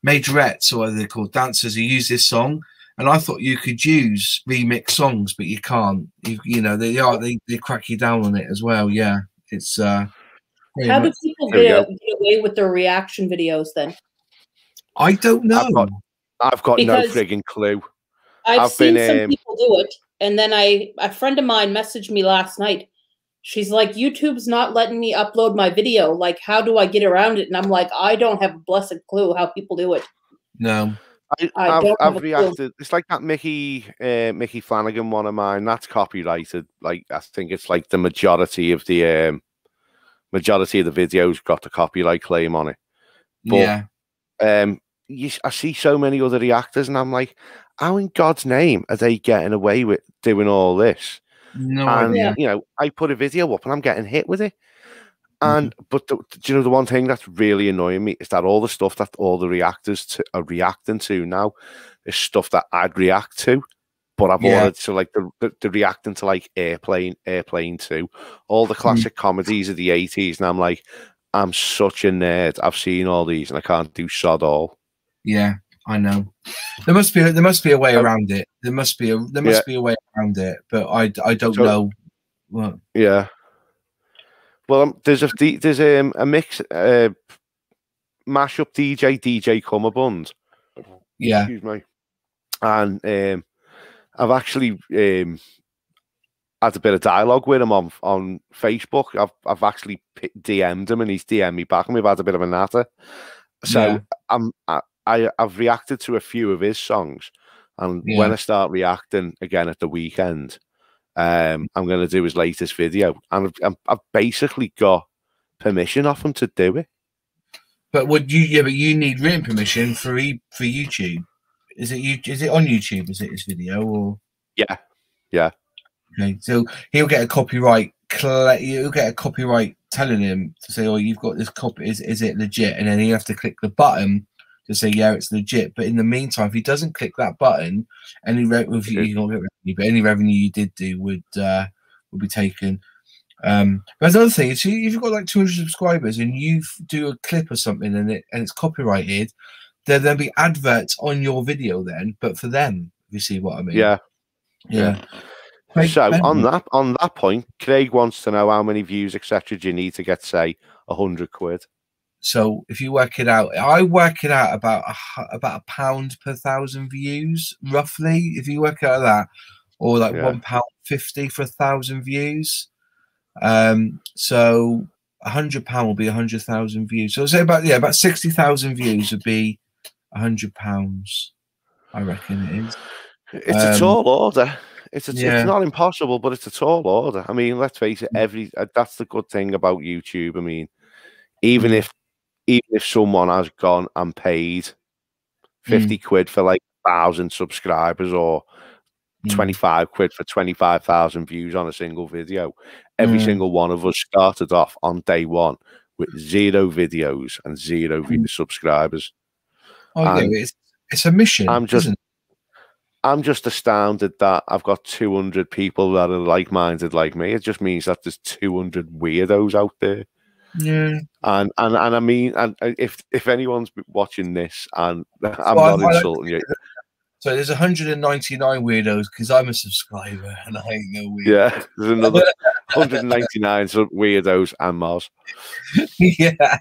majorettes, or what they're called, dancers, who use this song. And I thought you could use remix songs, but you can't. You know, they crack you down on it as well. Yeah, it's. How do people get away with their reaction videos then? I don't know. I've got no frigging clue. I've seen some people do it, and then a friend of mine messaged me last night. She's like, YouTube's not letting me upload my video. Like, how do I get around it? And I'm like, I don't have a blessed clue how people do it. No. I've reacted. It's like that Mickey Flanagan one of mine. That's copyrighted. Like, I think it's like the majority of the videos got the copyright claim on it. But, I see so many other reactors, and I'm like, how in God's name are they getting away with doing all this? No idea. You know, I put a video up and I'm getting hit with it. And but do you know the one thing that's really annoying me is that all the stuff that all the reactors are reacting to now is stuff that I'd react to, but I've ordered. So like the reacting to like Airplane 2, all the classic comedies of the 80s, and I'm like, I'm such a nerd. I've seen all these and I can't do sod all. Yeah, I know. There must be a way around it. There must be a way around it, but I don't know. What? Yeah. Well, there's a mix mashup DJ Cummerbund. Yeah. Excuse me. And I've actually had a bit of dialogue with him on Facebook. I've actually DM'd him and he's DM'd me back, and we've had a bit of a natter. So I've reacted to a few of his songs, and when I start reacting again at the weekend, I'm going to do his latest video, and I've basically got permission off him to do it. But would you? Yeah, but you need written permission for YouTube. Is it on YouTube? Is it his video or? Yeah. Okay, so he'll get a copyright. He'll get a copyright telling him to say, "Oh, you've got this copy. Is it legit?" And then he'll have to click the button to say, "Yeah, it's legit." But in the meantime, if he doesn't click that button, any revenue you don't get revenue, but any revenue you did do would be taken. But another thing is, if you've got like 200 subscribers and you do a clip or something and it's copyrighted, there'll be adverts on your video then, but for them. If you see what I mean? Yeah. So on that point, Craig wants to know how many views, etc. do you need to get, say, 100 quid? So if you work it out, I work it out about £1 per 1,000 views, roughly. If you work out that, or like £1.50 for 1,000 views. So £100 will be 100,000 views. So say about 60,000 views would be £100. I reckon it is. It's a tall order. It's not impossible, but it's a tall order. I mean, let's face it. That's the good thing about YouTube. I mean, even if someone has gone and paid 50 quid for like 1,000 subscribers, or 25 quid for 25,000 views on a single video, every single one of us started off on day one with 0 videos and 0 subscribers. It's a mission. I'm just astounded that I've got 200 people that are like-minded like me. It just means that there's 200 weirdos out there. Yeah. And I mean, and if anyone's watching this, and I'm not insulting you. So there's 199 weirdos because I'm a subscriber and I ain't no weirdo. Yeah, there's another 199 weirdos and Mars. Yeah.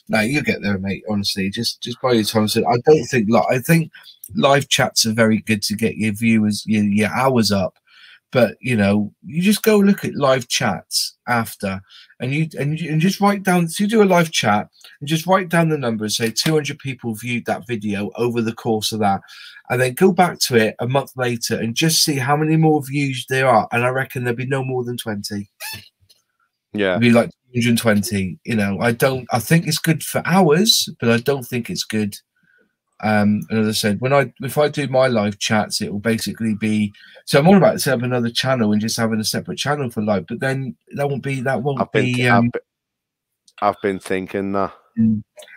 No, you get there, mate. Honestly, just by your time. I don't think. I think live chats are very good to get your viewers, your hours up. But you know, you just go look at live chats, after, and you just write down. So you do a live chat and just write down the numbers. Say 200 people viewed that video over the course of that, and then go back to it a month later and just see how many more views there are. And I reckon there'll be no more than 20. Yeah, It'll be like 220. You know, I think it's good for hours, but I don't think it's good. And as I said, if I do my live chats, it will basically be. So I'm all about setting up another channel and just having a separate channel for live. But then that won't be. I've been thinking that.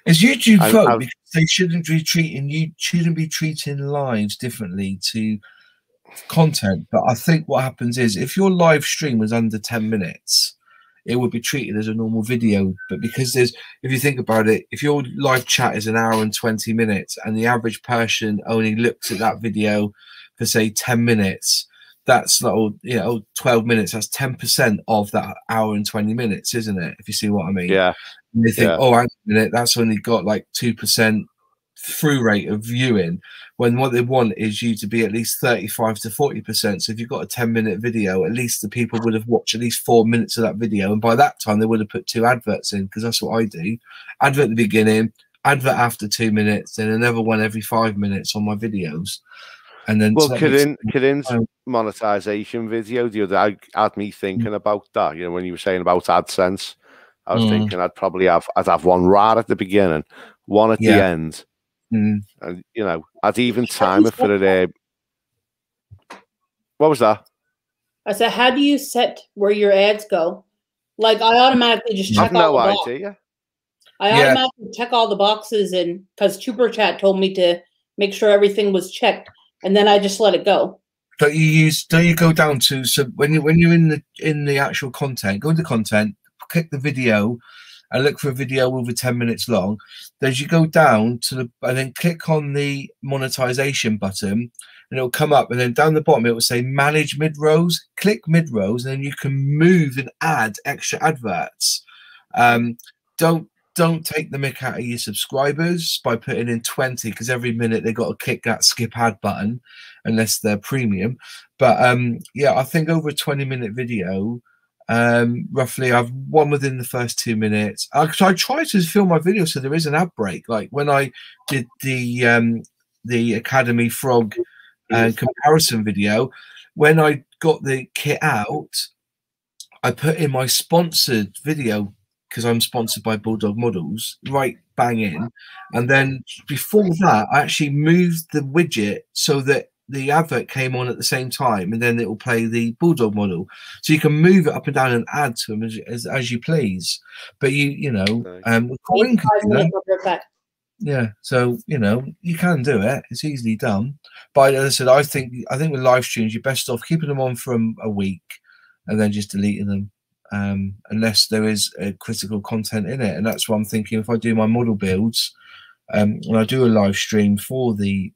It's YouTube folk because they shouldn't be treating lives differently to content. But I think what happens is if your live stream was under 10 minutes, it would be treated as a normal video. But because if you think about it, if your live chat is an hour and 20 minutes and the average person only looks at that video for say 10 minutes, that's not, 12 minutes, that's 10% of that hour and 20 minutes, isn't it? If you see what I mean. Yeah. And they think, oh, hang on a minute, that's only got like 2% through rate of viewing, when what they want is you to be at least 35 to 40%. So if you've got a 10-minute video, at least the people would have watched at least 4 minutes of that video, and by that time they would have put 2 adverts in, because that's what I do. Advert at the beginning, advert after 2 minutes, then another one every 5 minutes on my videos. And then Corinne's monetization video the other day had me thinking about that. You know, when you were saying about AdSense, I was thinking I'd have one right at the beginning, one at the end. And you know, I'd even time it for it. What was that? I said, how do you set where your ads go? Like, I automatically just check all the boxes. I automatically check all the boxes, and because Super Chat told me to make sure everything was checked, and then I just let it go. Don't you go down to, so when you're in the actual content, go into content, click the video, and look for a video over 10 minutes long. Then you go down to and then click on the monetization button, and it'll come up, and then down the bottom it will say manage mid rows. Click mid rows, and then you can move and add extra adverts. Don't take the mick out of your subscribers by putting in 20, because every minute they got to click that skip ad button unless they're premium. But yeah, I think over a 20-minute video, roughly I've one within the first 2 minutes. I try to film my video so there is an ad break. Like when I did the Academy Frog comparison video, when I got the kit out, I put in my sponsored video, because I'm sponsored by Bulldog Models, right bang in. And then before that, I actually moved the widget so that the advert came on at the same time, and then it will play the Bulldog model. So you can move it up and down and add to them as you please. But you know, yeah, so you know, you can do it. It's easily done. But as I said, I think with live streams, you're best off keeping them on for a week and then just deleting them. Unless there is critical content in it, and that's what I'm thinking. If I do my model builds, and I do a live stream for the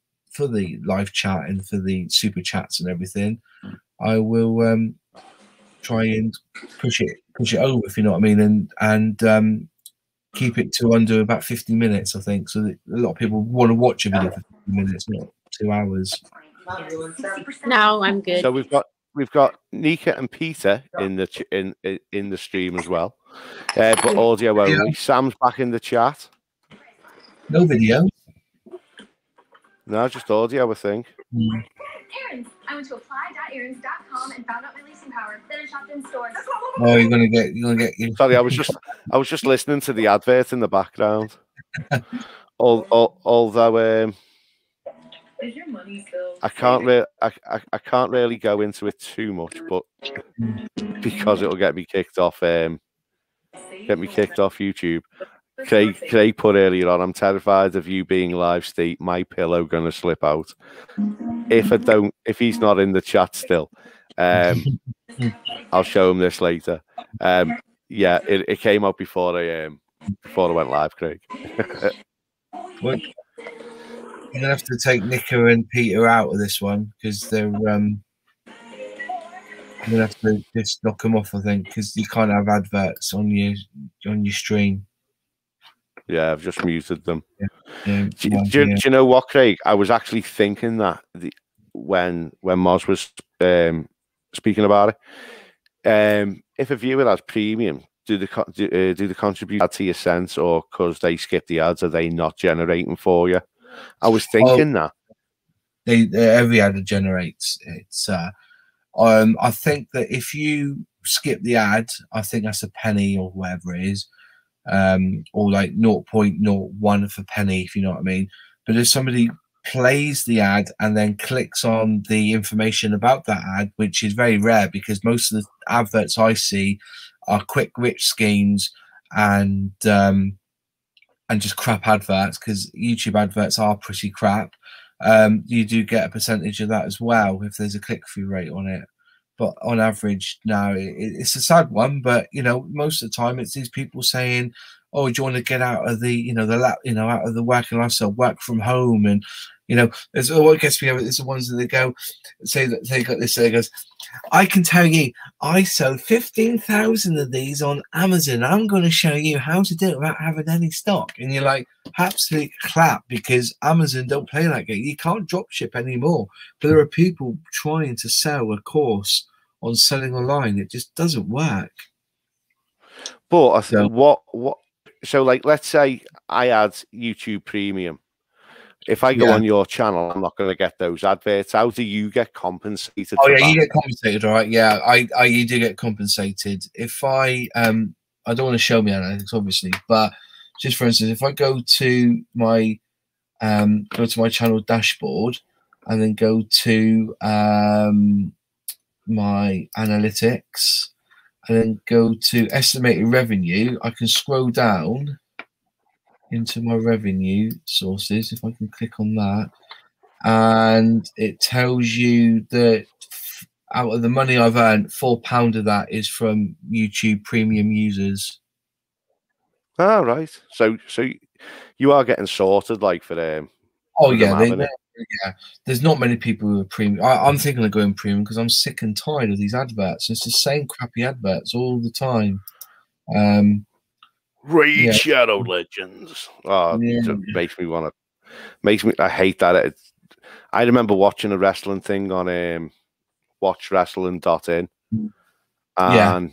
live chat and for the super chats and everything, I will try and push it over, if you know what I mean, and keep it to under about 50 minutes, I think, so that a lot of people want to watch a video for 50 minutes, not 2 hours. No, I'm good. So we've got Nika and Peter in the stream as well, but audio only. Yeah. Sam's back in the chat. No video. No, just audio, I think. Errands. I went to apply.errands.com and found out my leasing power. Then I shopped in stores. Oh, you're gonna get. Sorry, I was just listening to the advert in the background. Although is your money still? I can't really go into it too much, but because it'll get me kicked off. YouTube. Craig put earlier on, I'm terrified of you being live, Steve. My pillow gonna slip out. If he's not in the chat still, I'll show him this later. Yeah, it came out before I went live, Craig. What? You're gonna have to take Nika and Peter out of this one, because they're I'm gonna have to just knock them off, I think, because you can't have adverts on your stream. Yeah, I've just muted them. Yeah. Do you know what, Craig? I was actually thinking that when Moz was speaking about it, if a viewer has premium, do the contribute add to your sense, or because they skip the ads, are they not generating for you? I was thinking that every ad generates. It's I think that if you skip the ad, I think that's a penny or whatever it is, or like 0.01 of a penny, if you know what I mean. But if somebody plays the ad and then clicks on the information about that ad, which is very rare because most of the adverts I see are quick rich schemes and just crap adverts, because YouTube adverts are pretty crap. You do get a percentage of that as well if there's a click-through rate on it. But on average, no, it's a sad one. But you know, most of the time, it's these people saying, "Oh, do you want to get out of the, out of the working lifestyle, work from home?" And you know, there's what gets me over. It's the ones that they go say that they got this. They goes, "I can tell you, I sold 15,000 of these on Amazon. I'm going to show you how to do it without having any stock." And you're like, absolute clap, because Amazon don't play that game. You can't drop ship anymore. But there are people trying to sell a course on selling online. It just doesn't work. But what? So, like, let's say I add YouTube Premium. If I go on your channel, I'm not going to get those adverts. How do you get compensated? Oh yeah, you get compensated, all right? Yeah, you do get compensated. If I don't want to show me analytics, obviously, but just for instance, if I go to my channel dashboard and then go to my analytics and then go to estimated revenue, I can scroll down into my revenue sources. If I can click on that, and it tells you that out of the money I've earned, £4 of that is from YouTube Premium users. Oh, right. So you are getting sorted, like, for them. Oh yeah, yeah. There's not many people who are premium. I'm thinking of going premium because I'm sick and tired of these adverts. It's the same crappy adverts all the time. Raid Shadow Legends. Oh, it makes me want to. I hate that. I remember watching a wrestling thing on watchwrestling.in, and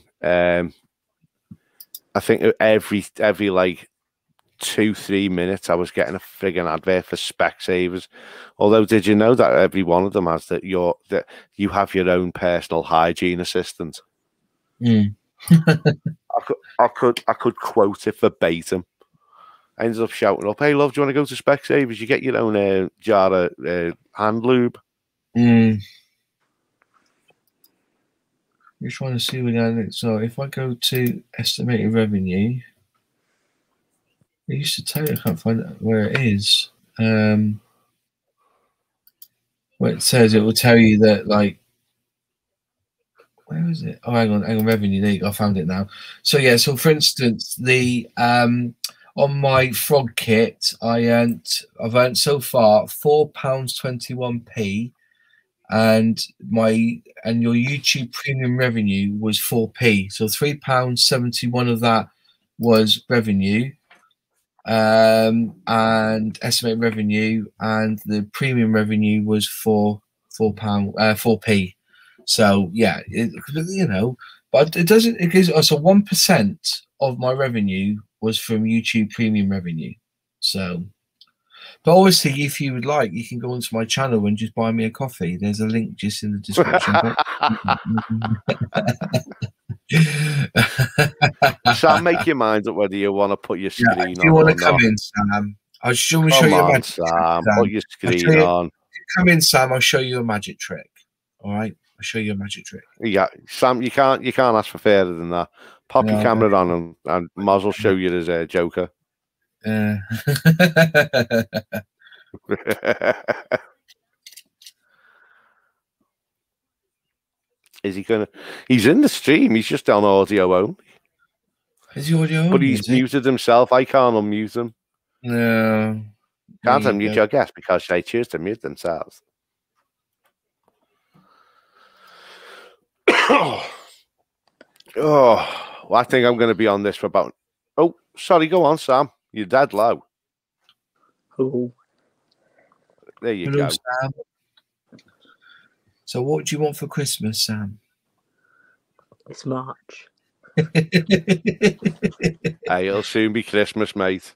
I think every like 2-3 minutes I was getting a friggin' advert for Specsavers. Although, did you know that every one of them has that you have your own personal hygiene assistant? I could quote it verbatim. I ended up shouting up, "Hey love, do you want to go to Specsavers? You get your own jar of hand lube." You're trying to see where. So if I go to estimated revenue, it used to tell you. I can't find where it is. Where it says, it will tell you that, like, where is it? Oh, hang on, revenue. There you go. I found it now. So yeah, so for instance, the on my frog kit, I've earned so far £4.21p, and your YouTube Premium revenue was 4p. So £3.71 of that was revenue, and estimated revenue, and the premium revenue was £4p. So yeah, but it doesn't. It gives us 1% of my revenue was from YouTube Premium revenue. So, but obviously, if you would like, you can go onto my channel and just buy me a coffee. There's a link just in the description box. Sam, make your mind up whether you want to put your screen on. If you want to come in, Sam, I'll show you a magic trick. Sam, put your screen on. Come in, Sam. I'll show you a magic trick. All right. I'll show you a magic trick. Yeah, Sam, you can't ask for further than that. Pop your camera on and Moz will show you as a Joker. Is he gonna? He's in the stream. He's just on audio only. Is he audio only? But he's muted himself. I can't unmute him. No. Can't unmute your guest because they choose to mute themselves. Well, I think I'm going to be on this for about. Oh, sorry. Go on, Sam. You're dead low. Oh. There you go. Sam. So, what do you want for Christmas, Sam? It's March. Hey, it'll soon be Christmas, mate.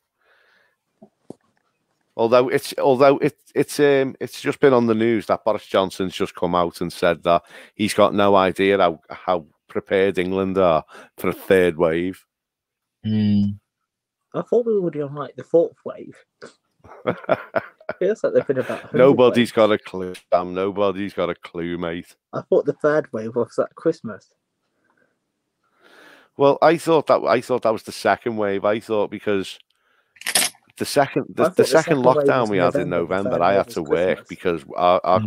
Although it's just been on the news that Boris Johnson's just come out and said that he's got no idea how prepared England are for a third wave. I thought we were already on like the fourth wave. Feels like they've been about. Nobody's got a clue. Damn, nobody's got a clue, mate. I thought the third wave was at Christmas. Well, I thought that was the second wave. I thought because the second lockdown we had in November, I had to work because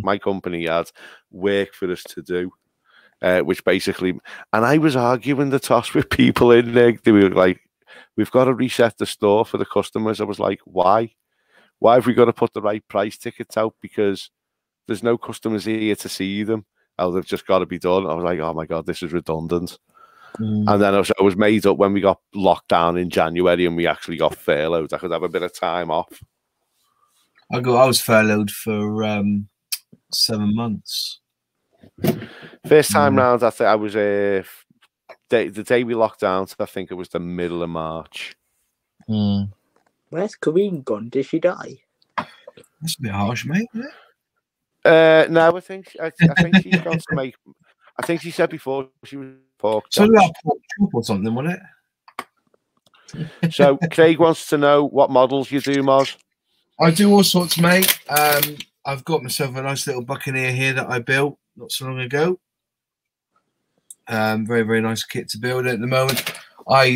my company had work for us to do, which basically, and I was arguing the toss with people in there. They were like, "We've got to reset the store for the customers." I was like, "Why? Why have we got to put the right price tickets out? Because there's no customers here to see them. Oh, they've just got to be done." I was like, "Oh my God, this is redundant." And then I was made up when we got locked down in January and we actually got furloughed. I could have a bit of time off. I was furloughed for 7 months. First time round, I think I was the day we locked down. So I think it was the middle of March. Where's Corinne gone? Did she die? That's a bit harsh, mate. No, I think she's gone to make. I think she said before she was pork. So like pork chop or something, wasn't it? So Craig wants to know what models you do, Moz. I do all sorts, mate. I've got myself a nice little Buccaneer here that I built not so long ago. Very, very nice kit to build at the moment. I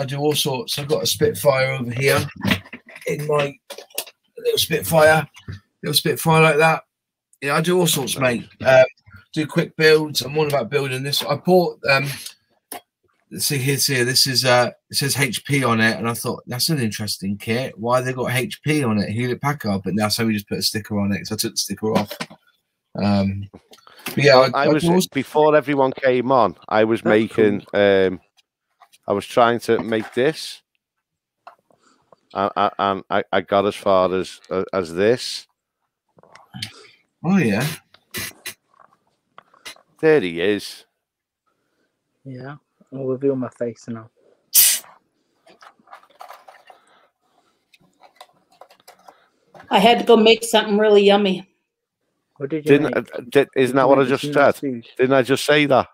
do all sorts. I've got a Spitfire over here in my little Spitfire like that. Yeah, I do all sorts, mate. Do quick builds. I'm all about building this. I bought let's see here. This is it says HP on it, and I thought that's an interesting kit. Why they got HP on it? Hewlett Packard, but now so we just put a sticker on it. So I took the sticker off. But yeah, I was before everyone came on. I was making. Cool. I was trying to make this, and I got as far as this. Oh yeah. There he is. Yeah, I'll reveal my face now. I had to go make something really yummy. What did you make? Isn't that what I just said? Didn't I just say that?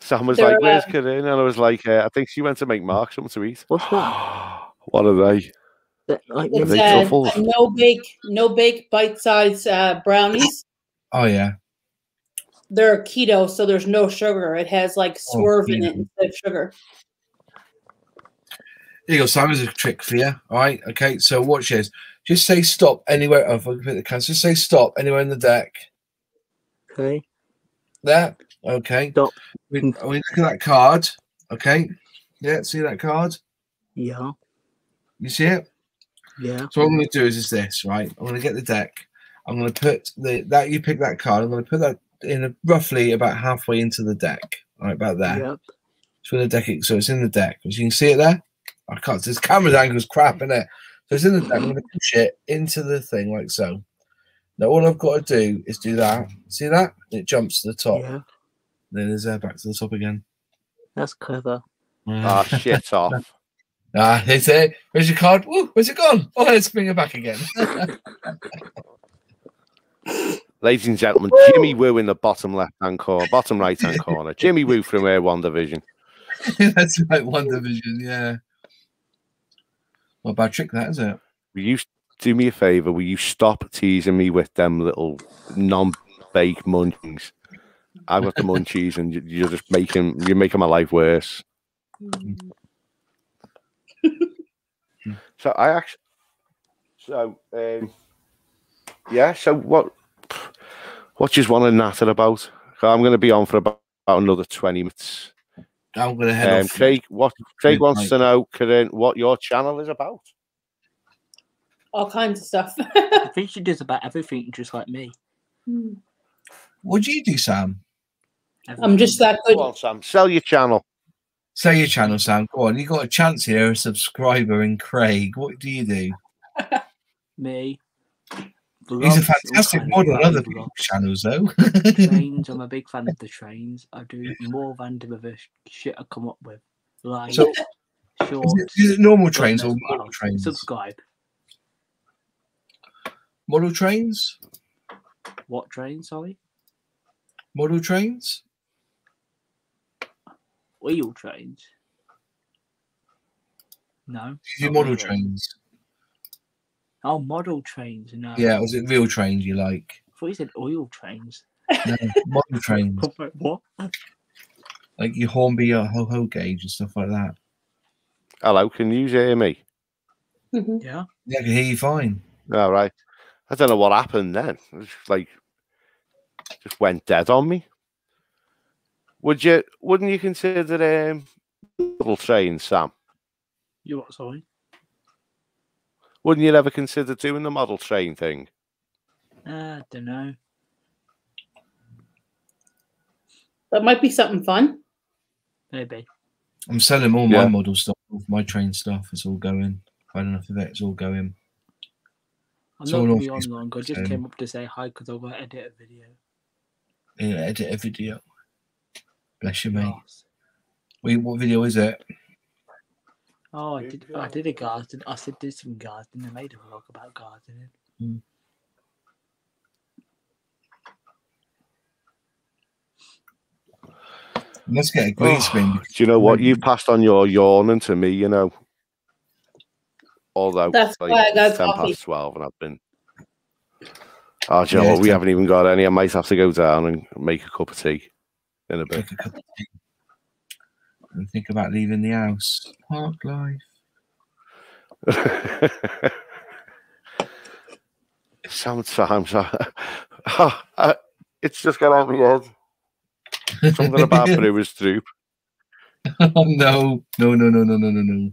Sam was like, "Where's Corinne?" And I was like, "I think she went to make Mark something to eat." What's that? What are they? It's no bake bite-sized brownies. Oh yeah. They're keto, so there's no sugar. It has like swerve in it instead of sugar. Here you go, Sam. There's a trick for you. All right. Okay. So watch this. Just say stop anywhere. Oh, if I can put the can. Just say stop anywhere in the deck. Okay. There. Okay. Stop. We look at that card. Okay. Yeah. See that card? Yeah. You see it? Yeah. So what I'm going to do is this, right? I'm going to get the deck. I'm going to put that you pick that card. I'm going to put that in roughly about halfway into the deck. All right, about there. Yep. So the deck, so it's in the deck. As you can see it there. I can't. This camera's angle's crap, isn't it? So it's in the deck. I'm going to push it into the thing like so. Now all I've got to do is do that. See that? It jumps to the top. Yeah. Then it's back to the top again. That's clever. Ah, shit off. It's it. Where's your card? Ooh, where's it gone? Oh, let's bring it back again. Ladies and gentlemen, Jimmy Woo in the bottom left-hand corner, bottom right-hand corner. Jimmy Woo from One Division. That's right, One Division, yeah. Not a bad trick, that, is it? Will you do me a favour? Will you stop teasing me with them little non-baked munchies? I've got the munchies, and you're just making my life worse. Yeah. So what just want to natter about? I'm going to be on for about another 20 minutes. I'm going to head off. Craig wants to know, Corinne, what your channel is about. All kinds of stuff. I think she does about everything, just like me. What do you do, Sam? Everything. I'm just that good. Go on, Sam. Sell your channel. Sell your channel, Sam. Go on. You got a chance here, a subscriber in Craig. What do you do? Me. He's a vlogs, all fantastic kind of model on party other vlogs. people's channels, though. Trains, I'm a big fan of the trains. I do more random of shit I come up with. Like So, shorts. is it normal God trains or knows what model else. trains? Subscribe. Model trains? What train, sorry? Model trains? Wheel trains? No. You do not model really. trains? Oh, model trains, no. Yeah, was it real trains you like? I thought you said oil trains. No, model trains. What? Like your Hornby or ho-ho gauge and stuff like that. Hello, can you hear me? Yeah. Yeah, I can hear you fine. All right. I don't know what happened then. It was like just went dead on me. Wouldn't you consider model trains, Sam? You what, sorry? Wouldn't you ever consider doing the model train thing? I don't know. That might be something fun. Maybe. I'm selling all my model stuff, all my train stuff. It's all going. I don't know if it's all going. I'm not going to be on long. I just came up to say hi because I got to edit a video. Yeah, edit a video. Bless you, mate. Wait, what video is it? Oh, I did a garden. I did some gardening. I made a vlog about gardening. Let's get a green screen. Do you know what? You passed on your yawning to me, you know. Although that's like, why I got it's 10 coffee. past 12 and I've been... Oh, do you know what? We haven't even got any. I might have to go down and make a cup of tea in a bit. Make a cup of tea. And think about leaving the house. Park life. Sometimes it's just got out of my head. Something about Brewer's Troop. Oh, no. No.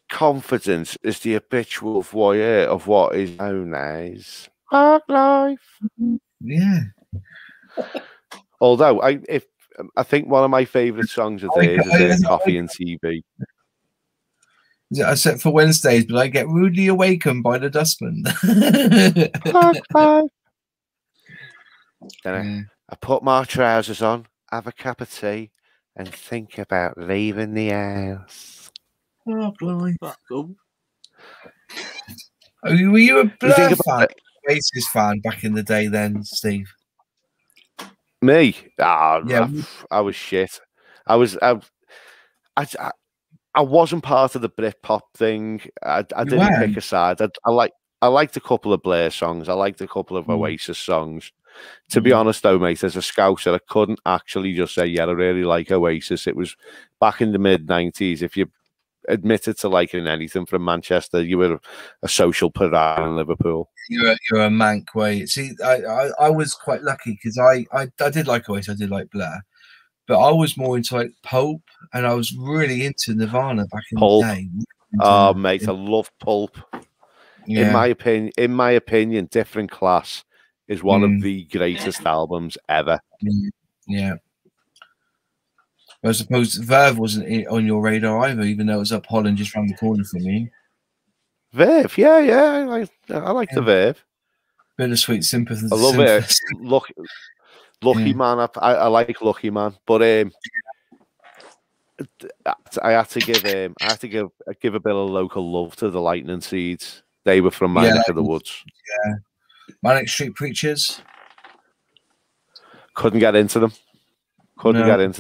Confidence is the habitual voyeur of what is known as park life. Yeah. Although I think one of my favourite songs of theirs is Coffee and TV. I set for Wednesdays, but I get rudely awakened by the dustman. Then I put my trousers on, have a cup of tea, and think about leaving the house. Oh, blimey. Cool. Were you a Blur fan, it? Oasis fan back in the day then, Steve? Me? Yeah. I was shit. I wasn't part of the Britpop thing. I didn't pick a side. I liked a couple of Blur songs. I liked a couple of Oasis songs. To be honest, though, mate, as a Scouser, I couldn't actually just say, yeah, I really like Oasis. It was back in the mid-90s. If you admitted to liking anything from Manchester, you were a social pariah in Liverpool. You're a mank way. See, I was quite lucky because I did like Oasis. I did like Blur. But I was more into like Pulp, and I was really into Nirvana back in the day. Oh, mate, I love Pulp. Yeah. In my opinion, Different Class is one of the greatest albums ever. Yeah. I suppose Verve wasn't on your radar either, even though it was up Holland just round the corner from me. Verve, yeah. I like the Verve. Bittersweet sympathy. I love it. Lucky Man, I like Lucky Man, but I had to give a bit of local love to the Lightning Seeds. They were from my neck of the woods. Yeah, Manic Street Preachers. Couldn't get into them. Corinne's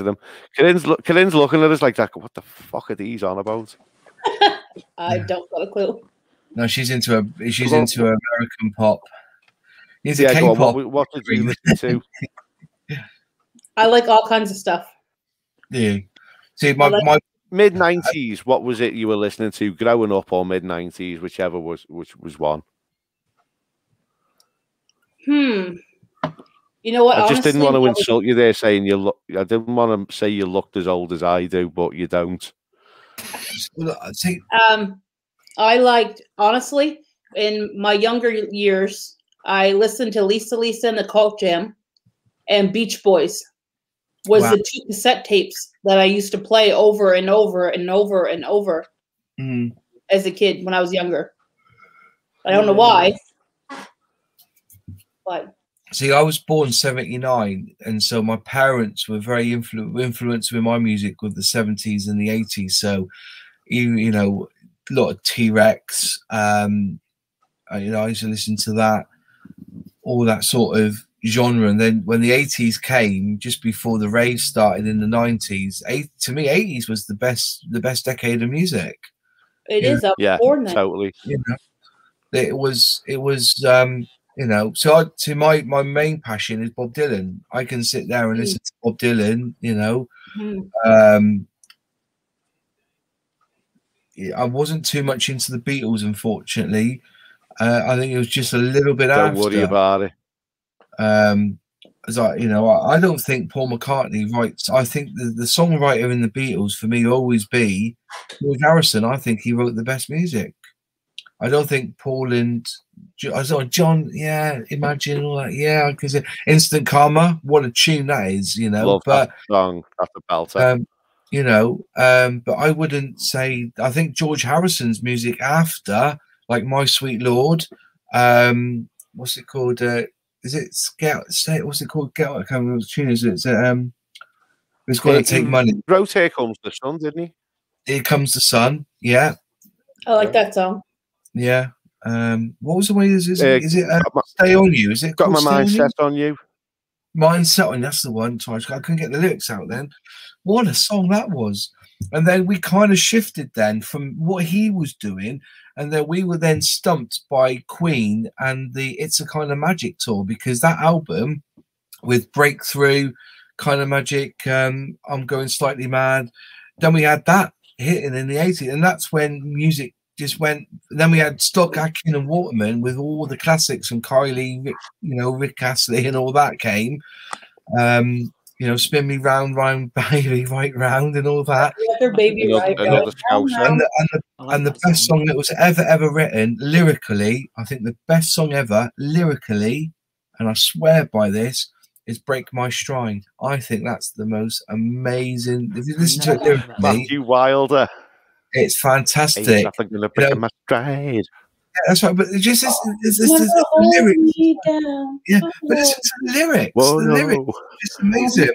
looking at us like that. What the fuck are these on about? I don't got a clue. No, she's into American pop. Yeah, go on. What did you listen to? I like all kinds of stuff. Yeah. See, my mid-90s, what was it you were listening to growing up, or mid-90s, whichever was one? You know what? I just didn't want to insult you there saying you look. I didn't want to say you looked as old as I do, but you don't. I liked, honestly, in my younger years, I listened to Lisa and the Cult Jam and Beach Boys was the two cassette tapes that I used to play over and over and over and over as a kid when I was younger. I don't know why. But see, I was born 79, and so my parents were very influenced with my music with the 70s and the 80s. So, you know, a lot of T-Rex. You know, I used to listen to that, all that sort of genre. And then when the 80s came, just before the rave started in the 90s, to me, 80s was the best decade of music. it is up born then. Totally. You know, it was you know, so my main passion is Bob Dylan. I can sit there and listen to Bob Dylan, you know. I wasn't too much into the Beatles, unfortunately. I think it was just a little bit after. Don't worry about it. As you know, I don't think Paul McCartney writes. I think the songwriter in the Beatles for me will always be George Harrison. I think he wrote the best music. I don't think Paul and John, yeah, Imagine, all that, yeah, because Instant Karma, what a tune that is, you know. Love but that song, that's a belter. You know, but I wouldn't say. I think George Harrison's music after, like My Sweet Lord, what's it called? Is it Scout? What's it called? Get, I can't remember what the tune is. It's going to take money. Wrote Here Comes the Sun, didn't he? Here Comes the Sun. Yeah, I like that song. Yeah. What was the way? Is it Stay On You? Is it Got My Mind Set on You? Mind Set On. That's the one. I couldn't get the lyrics out then. What a song that was! And then we kind of shifted then from what he was doing, and then we were then stumped by Queen and the It's a Kind of Magic tour, because that album with Breakthrough, Kind of Magic, I'm Going Slightly Mad. Then we had that hitting in the 80s, and that's when music just went. Then we had Stock Aitken and Waterman with all the classics, and Kylie, you know, Rick Astley and all that came. You know, Spin Me Round, Round, Baby, Right Round, and all that. Baby, right round. And the best song that was ever written lyrically, I think the best song ever lyrically, and I swear by this, is Break My Stride. I think that's the most amazing. If you listen to it lyrically, Matthew Wilder. It's fantastic. Ain't nothing gonna break my stride. Yeah, that's right, but it's just this lyrics. Yeah, but listen to the lyrics. Whoa, the lyrics, it's amazing.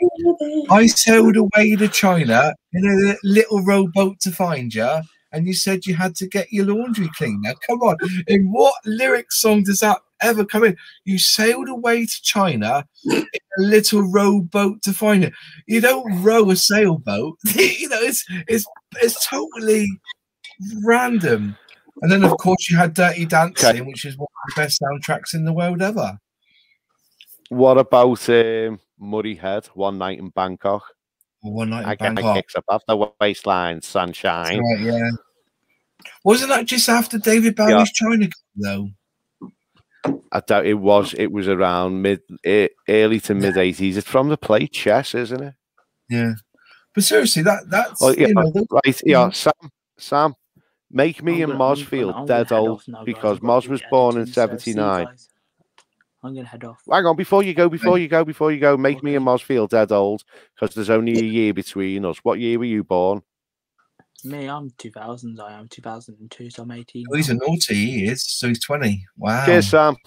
I sailed away to China in a little rowboat to find you, and you said you had to get your laundry clean. Now, come on, in what lyric song does that ever come in? You sailed away to China in a little rowboat to find you. You don't row a sailboat. You know, it's totally random. And then, of course, you had Dirty Dancing, which is one of the best soundtracks in the world ever. What about Murray Head, One Night in Bangkok? One Night in I Bangkok. Kicks Above the Waistline, Sunshine. Right, yeah. Wasn't that just after David Bowie's China Club, though? I doubt it was. It was around early to mid 80s. It's from the play Chess, isn't it? Yeah. But seriously, that's yeah, you know, right. Yeah, Sam. Make me and Moz feel dead old because Moz was born in 79. I'm gonna head off. Hang on, before you go, make me and Moz feel dead old because there's only a year between us. What year were you born? Me, I'm 2000s. I am 2002, so I'm 18. Oh, he's a naughty, he is. So he's 20. Wow. Cheers, Sam.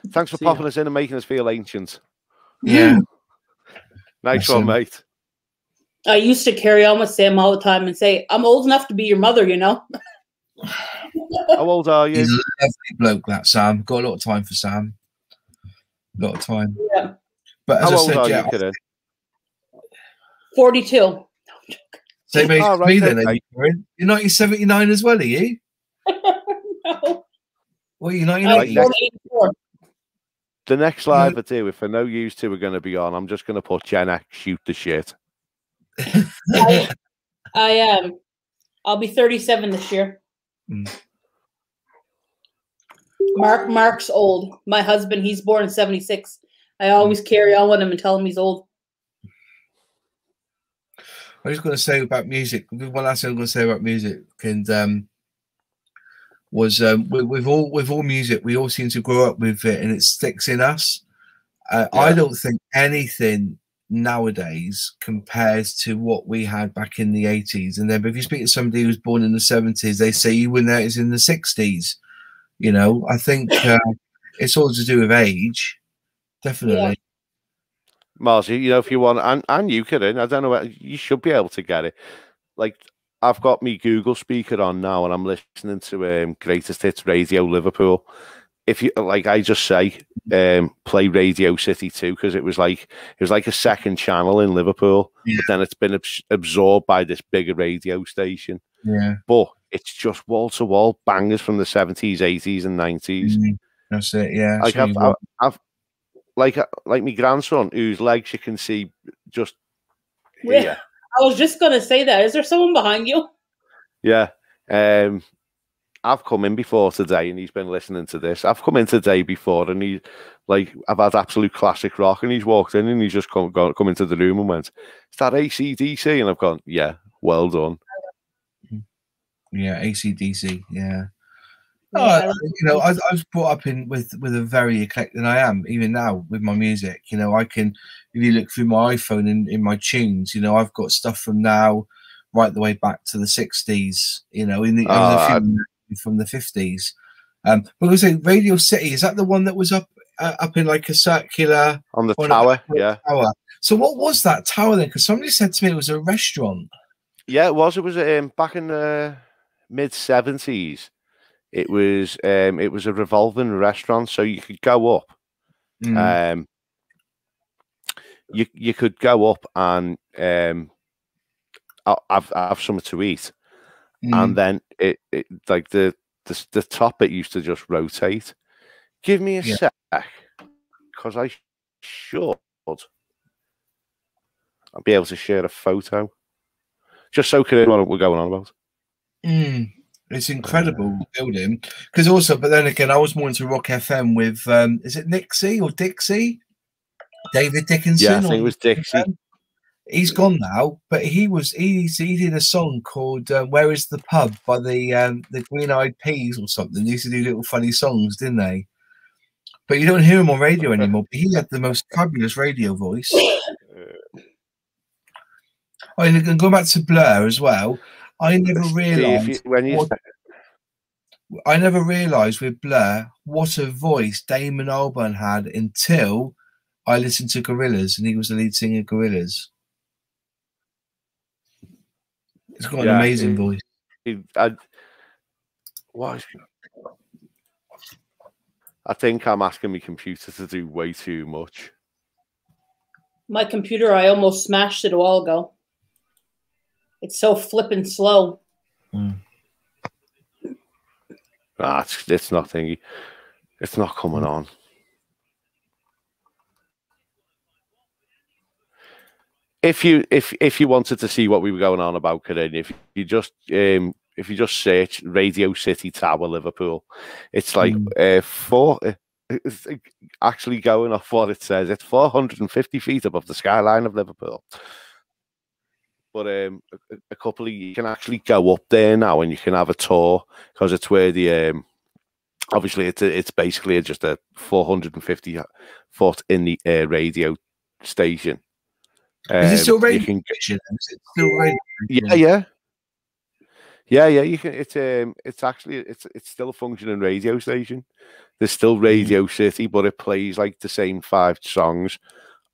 Thanks for popping us in and making us feel ancient. Yeah. Nice one, mate. I used to carry on with Sam all the time and say, I'm old enough to be your mother, you know? How old are you? He's a lovely bloke, that Sam. Got a lot of time for Sam. A lot of time. Yeah. But as How I old said, are yeah, you, Karen? 42. Same age as right, me then. okay. You're 1979 as well, are you? No. What are you, 1980? The next live I do, if I know you two are going to be on, I'm just going to put Gen X shoot the shit. I am. I'll be 37 this year. Mark's old. My husband, he's born in 76. I always carry on with him and tell him he's old. I was going to say about music. One last thing I'm going to say about music, and was with all music, we all seem to grow up with it, and it sticks in us. I don't think anything nowadays compares to what we had back in the 80s. And then if you speak to somebody who's born in the 70s, they say you were there in the 60s. You know, I think it's all to do with age, definitely. Yeah. Marcy, you know, if you want, and you can, I don't know, you should be able to get it. Like, I've got me Google speaker on now, and I'm listening to Greatest Hits Radio Liverpool. If you like, I just say play Radio City 2 because it was like a second channel in Liverpool, but then it's been absorbed by this bigger radio station. Yeah, but it's just wall to wall bangers from the 70s, 80s, and 90s. That's it. Yeah, like I've like my grandson whose legs you can see just here. Yeah. I was just gonna say that. Is there someone behind you? Yeah. I've come in before today and he's been listening to this. I've come in today before and he's like, I've had absolute classic rock and he's walked in and he's just come into the room and went, "Is that AC/DC?" And I've gone, "Yeah, well done." Yeah, AC/DC. Yeah. Oh, you know, I was brought up with a very eclectic, and I am even now with my music. You know, I can, if you look through my iPhone in my tunes, you know, I've got stuff from now right the way back to the 60s. You know, from the 50s. But I was saying, Radio City, is that the one that was up in like a circular on the tower? Yeah. Tower. So what was that tower then? Because somebody said to me it was a restaurant. Yeah, it was. It was back in the mid-70s. It was a revolving restaurant, so you could go up. You could go up and have something to eat, and then it like the top bit used to just rotate. Give me a sec, because I should. I'll be able to share a photo, just so you know what we're going on about. It's incredible building, because also, but then again, I was more into Rock FM with is it Nixie or Dixie? David Dickinson? Yeah, I think it was Dixie. He's gone now, but he did a song called "Where Is the Pub" by the Green Eyed Peas or something. They used to do little funny songs, didn't they? But you don't hear him on radio anymore. But he had the most fabulous radio voice. Oh, and go back to Blur as well. I never realised with Blur what a voice Damon Albarn had until I listened to Gorillaz, and he was the lead singer of Gorillaz. He's got an amazing voice. I think I'm asking my computer to do way too much. My computer, I almost smashed it a while ago. It's so flippin' slow. It's not thingy. It's not coming on. If you wanted to see what we were going on about, Corinne, if you just search Radio City Tower Liverpool, it's like it's actually going off what it says. It's 450 feet above the skyline of Liverpool. But a couple of you can actually go up there now and you can have a tour, because it's where the obviously it's basically just a 450 foot in the air radio station. Is it still radio station? Is it still radio? Yeah. You can. It's actually it's still a functioning radio station. There's still Radio City, but it plays like the same 5 songs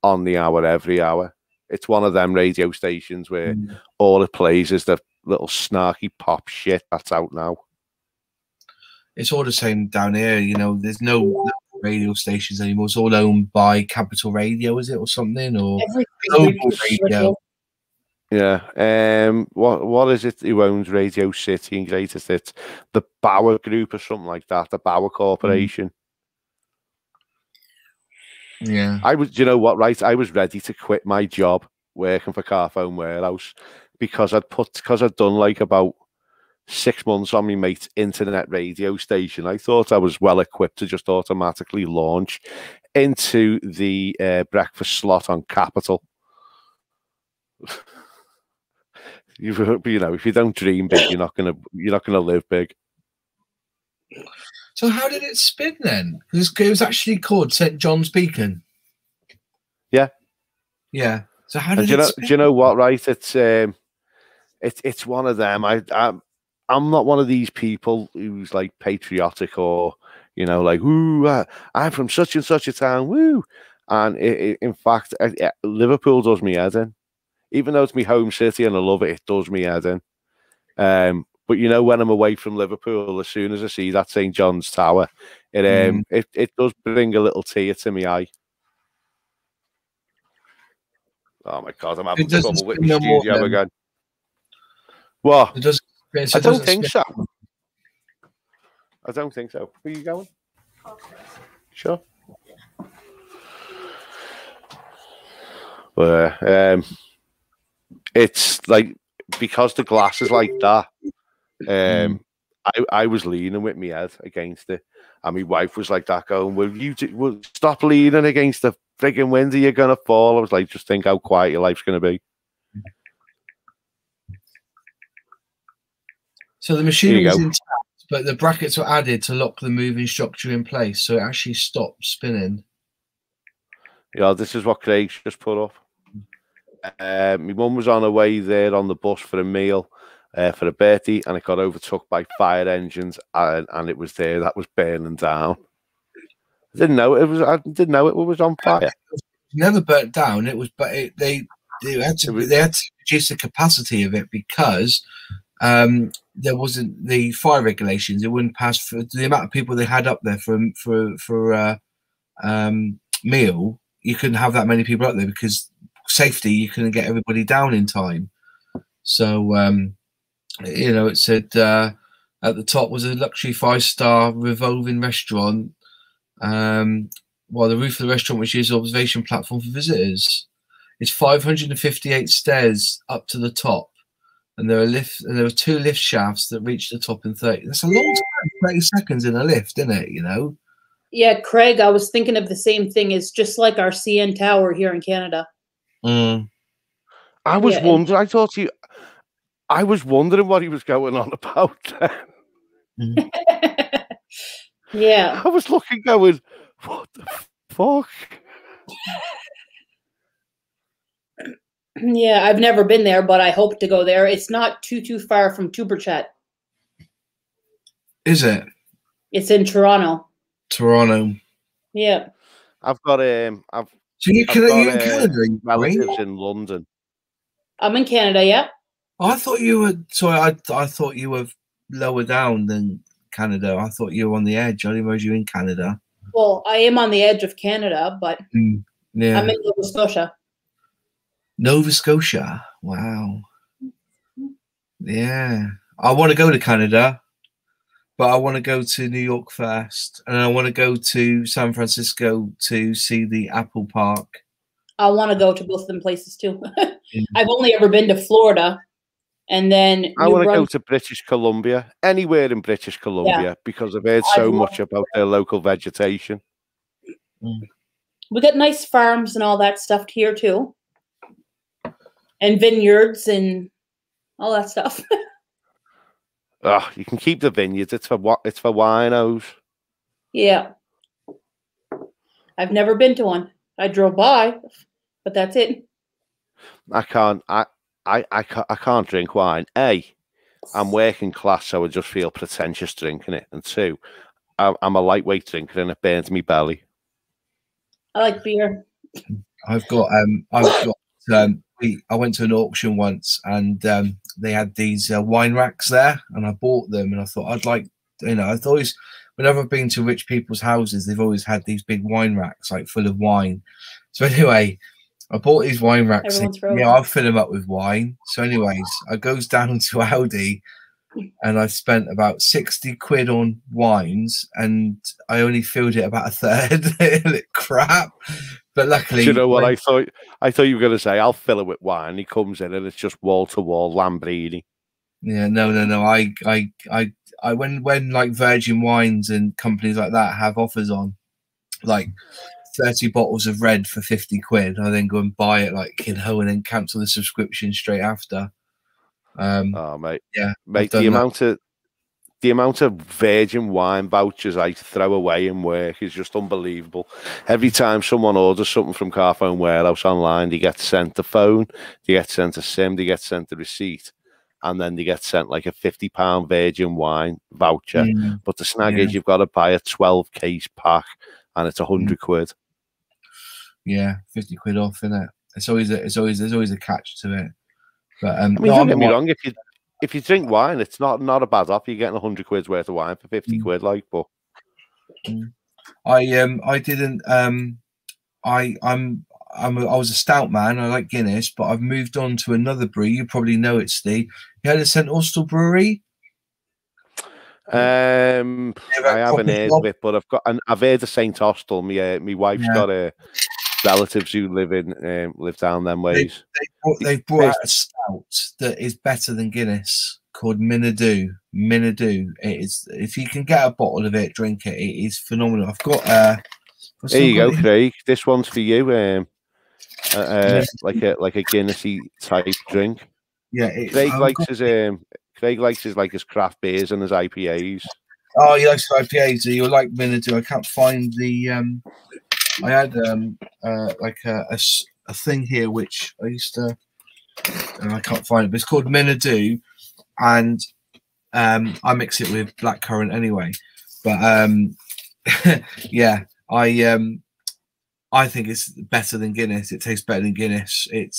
on the hour every hour. It's one of them radio stations where all it plays is the little snarky pop shit that's out now. It's all the same down here, you know. There's no radio stations anymore. It's all owned by Capital Radio, is it, or something, or Global Radio? Yeah. What is it? Who owns Radio City and Greatest Hits? The Bauer Group or something like that. The Bauer Corporation. Yeah. You know what, right? I was ready to quit my job working for Carphone Warehouse because I'd done like about 6 months on my mate's internet radio station. I thought I was well equipped to just automatically launch into the breakfast slot on Capital. You know, if you don't dream big, you're not gonna live big. So how did it spin then? Because it was actually called St. John's Beacon. Yeah. Yeah. So how did it spin? Do you know what? Right, it's one of them. I'm not one of these people who's like patriotic or, you know, like, ooh, I'm from such and such a town, woo. And in fact, Liverpool does me head in. Even though it's my home city and I love it, it does me head in. But you know, when I'm away from Liverpool, as soon as I see that St. John's Tower, it does bring a little tear to my eye. Oh my God, I'm having trouble with my studio again. What? I don't think so. I don't think so. Where are you going? Sure. But it's like, because the glass is like that, I was leaning with my head against it, and my wife was like that, going, will stop leaning against the frigging window, you're gonna fall. I was like, just think how quiet your life's gonna be. So the machine was intact, but the brackets were added to lock the moving structure in place, so it actually stopped spinning. Yeah, this is what Craig's just put up. My mum was on her way there on the bus for a meal for a birthday, and it got overtook by fire engines, and it was there that was burning down. I didn't know it was on fire. It never burnt down. It was, but they had to reduce the capacity of it because there wasn't the fire regulations. It wouldn't pass for the amount of people they had up there for meal. You couldn't have that many people up there because safety. You couldn't get everybody down in time. So you know, it said at the top was a luxury 5-star revolving restaurant. While the roof of the restaurant, which is an observation platform for visitors, it's 558 stairs up to the top. And there were 2 lift shafts that reach the top in 30. That's a long time, 30 seconds in a lift, isn't it? You know? Yeah, Craig, I was thinking of the same thing. It's just like our CN Tower here in Canada. I was wondering. I was wondering what he was going on about then. Yeah. I was looking, going, what the fuck? Yeah, I've never been there, but I hope to go there. It's not too far from Tuberchat. Is it? It's in Toronto. Toronto. Yeah. I've got So you're in Canada, relatives in London. I'm in Canada. Yeah. I thought you were. Sorry, I thought you were lower down than Canada. I thought you were on the edge. I didn't realize you were in Canada. Well, I am on the edge of Canada, but yeah, I'm in Nova Scotia. Nova Scotia. Wow. Yeah, I want to go to Canada, but I want to go to New York first, and I want to go to San Francisco to see the Apple Park. I want to go to both of them places too. I've only ever been to Florida, and then I want to go to British Columbia, anywhere in British Columbia, because I've heard so much about their local vegetation. We got nice farms and all that stuff here too, and vineyards and all that stuff. Oh, you can keep the vineyards. It's for winos. Yeah, I've never been to one. I drove by, but that's it. I can't drink wine. A, I'm working class, so I just feel pretentious drinking it. And 2, I'm a lightweight drinker, and it burns me belly. I like beer. I went to an auction once, and they had these wine racks there, and I bought them, and I thought I'd like, I've always, whenever I've been to rich people's houses, they've always had these big wine racks, like full of wine. So anyway, I bought these wine racks. I'll fill them up with wine. So anyways, I goes down to Aldi, and I spent about 60 quid on wines, and I only filled it about a third. It looked crap. But luckily, do you know what I thought? I thought you were going to say, I'll fill it with wine. He comes in and it's just wall to wall Lambrini. Yeah, no. I when like Virgin Wines and companies like that have offers on, like 30 bottles of red for 50 quid, I then go and buy it, and then cancel the subscription straight after. Oh mate, yeah, mate, the amount of Virgin Wine vouchers I throw away in work is just unbelievable. Every time someone orders something from Carphone Warehouse online, they get sent a phone, they get sent a SIM, they get sent a receipt, and then they get sent like a £50 Virgin wine voucher. But the snag Yeah. is you've got to buy a 12 case pack, and it's £100. Yeah, 50 quid off, innit? There's always a catch to it. But I mean, don't get me wrong. If you drink wine, it's not a bad offer. You're getting 100 quid's worth of wine for 50 quid, like. But I was a stout man. I like Guinness, but I've moved on to another brewery. You probably know it, Steve. You had a St Austell brewery. I haven't heard of it, but I've heard of St Austell. My wife's got relatives who live down them ways. They've brought out a stout that is better than Guinness called Minadoo. Minadoo. It is. If you can get a bottle of it, drink it. It is phenomenal. I've got. There you go, Craig. This one's for you. Like a Guinnessy type drink. Yeah. Craig likes his craft beers and his IPAs. Oh, he likes IPAs. So you'll like Minadoo. I can't find the. I had like a thing here which I used to. And I can't find it, but it's called Minadoo, and I mix it with blackcurrant anyway. But yeah, I think it's better than Guinness. It tastes better than Guinness. It's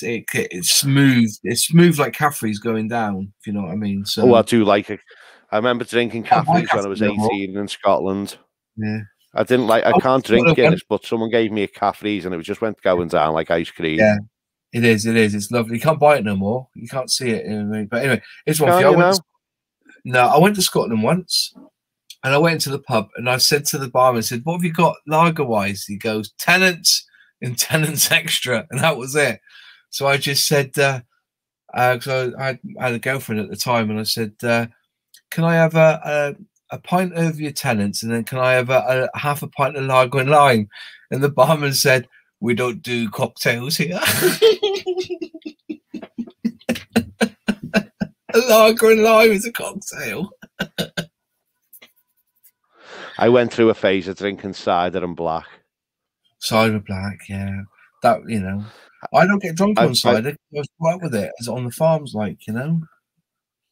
smooth. It's smooth like Caffrey's going down. If you know what I mean. So I do like it. I remember drinking Caffrey's when I was 18 in Scotland. Yeah. I can't drink Guinness, but someone gave me a Caffrey's and it just went going down like ice cream. Yeah. It is. It's lovely. You can't buy it no more. You can't see it. But anyway, it's one for you. I went to Scotland once, and I went into the pub, and I said to the barman, I said, "What have you got lager-wise?" He goes, "Tennent's and Tennent's Extra," and that was it. So I just said, because I had a girlfriend at the time, and I said, "Can I have a pint of your Tennent's, and then can I have a half a pint of lager and lime?" And the barman said, "We don't do cocktails here." A lager and lime is a cocktail. I went through a phase of drinking cider and black. Cider black, yeah. That, I don't get drunk on cider. I was right with it. It's on the farms,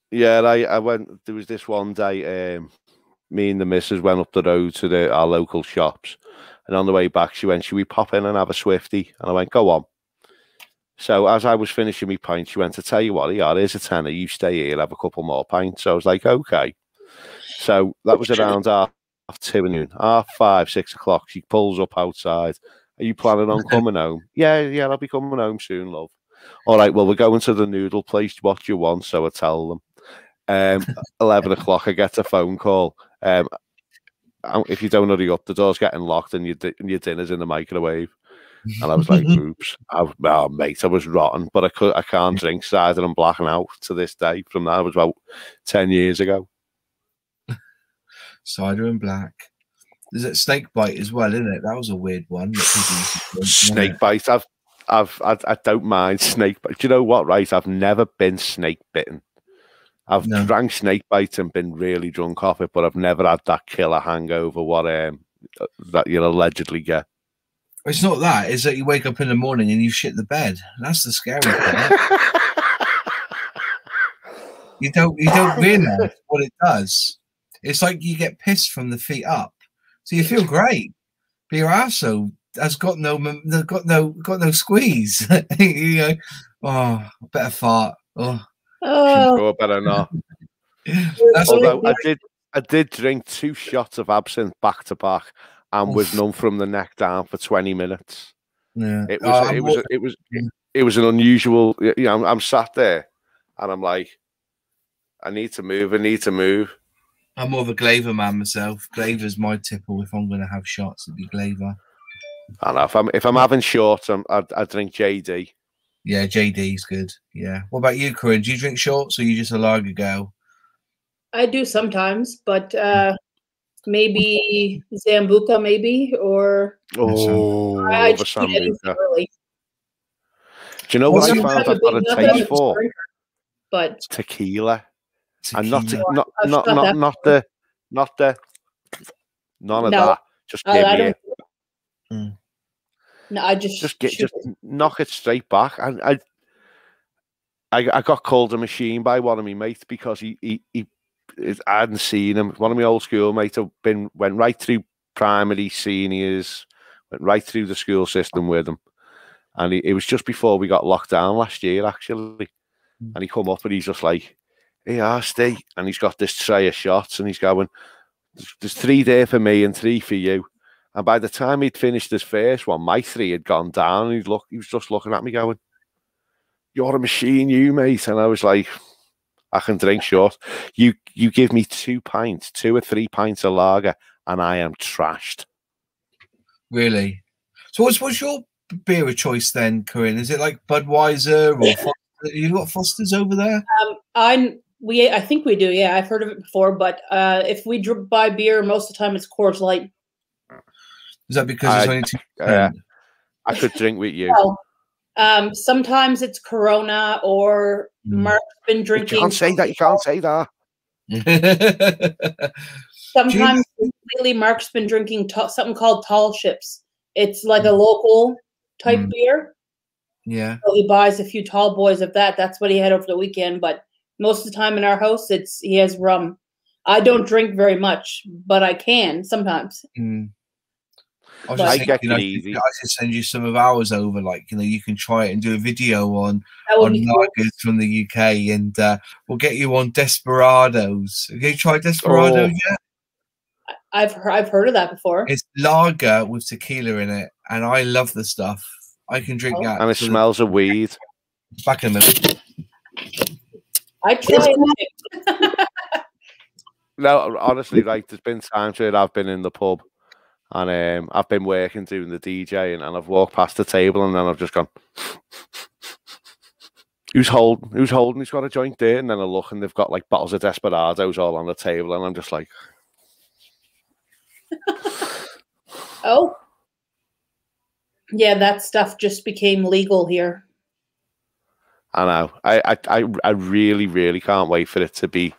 Yeah, I went. There was this one day. Me and the missus went up the road to our local shops. And on the way back, she went, "Should we pop in and have a Swifty?" And I went, "Go on." So as I was finishing my pint, she went, "To tell you what, here's a tenner. You stay here, have a couple more pints." So I was like, "Okay." So that was around 2:30 noon, 5:30, 6 o'clock. She pulls up outside. "Are you planning on coming home?" Yeah, I'll be coming home soon, love. "All right, well, we're going to the noodle place. What do you want?" So I tell them. 11 o'clock, I get a phone call. If you don't hurry up, the door's getting locked and your dinner's in the microwave. And I was like, "Oops, mate, I was rotten." But I can't drink cider and black out to this day. From that, it was about 10 years ago. Cider and black. There's a snake bite as well, isn't it? That was a weird one. Snake bite. I don't mind snake bite. Do you know what? Right, I've never been snake bitten. I've drank snake bite and been really drunk off it, but I've never had that killer hangover that you allegedly get. It's not that. It's that you wake up in the morning and you shit the bed. That's the scary part. You don't realize what it does. It's like you get pissed from the feet up, so you feel great, but your arsehole has got no squeeze. You go, "Oh, I better fart." Oh, better not. Although I did drink 2 shots of absinthe back to back and was numb from the neck down for 20 minutes. Yeah, it was an unusual. I'm sat there and I'm like, I need to move. I'm more of a Glaver man myself. Glaver's my tipple. If I'm going to have shots, it'd be Glaver. I know if I'm having shorts, I drink JD. Yeah, JD's good. Yeah. What about you, Corinne? Do you drink shorts or are you just a lager girl? I do sometimes, but maybe Zambuca, or I love a Sambuca. Do you know what I found I've got a taste for? But tequila. And none of that. Just give me it. No, I just knock it straight back. And I got called a machine by one of my mates because I hadn't seen him. One of my old school mates went right through primary, seniors, went right through the school system with him. And it was just before we got locked down last year, actually. And he come up and he's just like, "Hey, Steve," and he's got this tray of shots and he's going, "There's 3 there for me and 3 for you." And by the time he'd finished his first one, my 3 had gone down. And he was just looking at me going, "You're a machine, you, mate." And I was like, "I can drink short. You give me 2 pints, 2 or 3 pints of lager, and I am trashed." Really? So what's your beer of choice then, Corinne? Is it like Budweiser or Foster? You got Foster's over there? I think we do. Yeah, I've heard of it before. But if we buy beer, most of the time it's Coors Light. Is that because it's only 2%? I could drink with you. Well, sometimes it's Corona or Mark's been drinking. You can't say that. You can't say that. Sometimes lately, Mark's been drinking something called Tall Ships. It's like a local type beer. Yeah. So he buys a few tall boys of that. That's what he had over the weekend. But most of the time in our house, he has rum. I don't drink very much, but I can sometimes. I was just thinking, I should send you some of ours over. Like, you can try it and do a video on lagers from the UK, and we'll get you on Desperados. Have you tried Desperado yet? I've heard of that before. It's lager with tequila in it, and I love the stuff. I can drink that. And it smells of weed. Back in a minute. I tried it. No, honestly, like, there's been times where I've been in the pub and I've been working doing the DJing, and I've walked past the table and then I've just gone, who's holding? Who's got a joint there? And then I look and they've got like bottles of Desperados all on the table, and I'm just like, oh. Yeah, that stuff just became legal here. I know. I really, really can't wait for it to be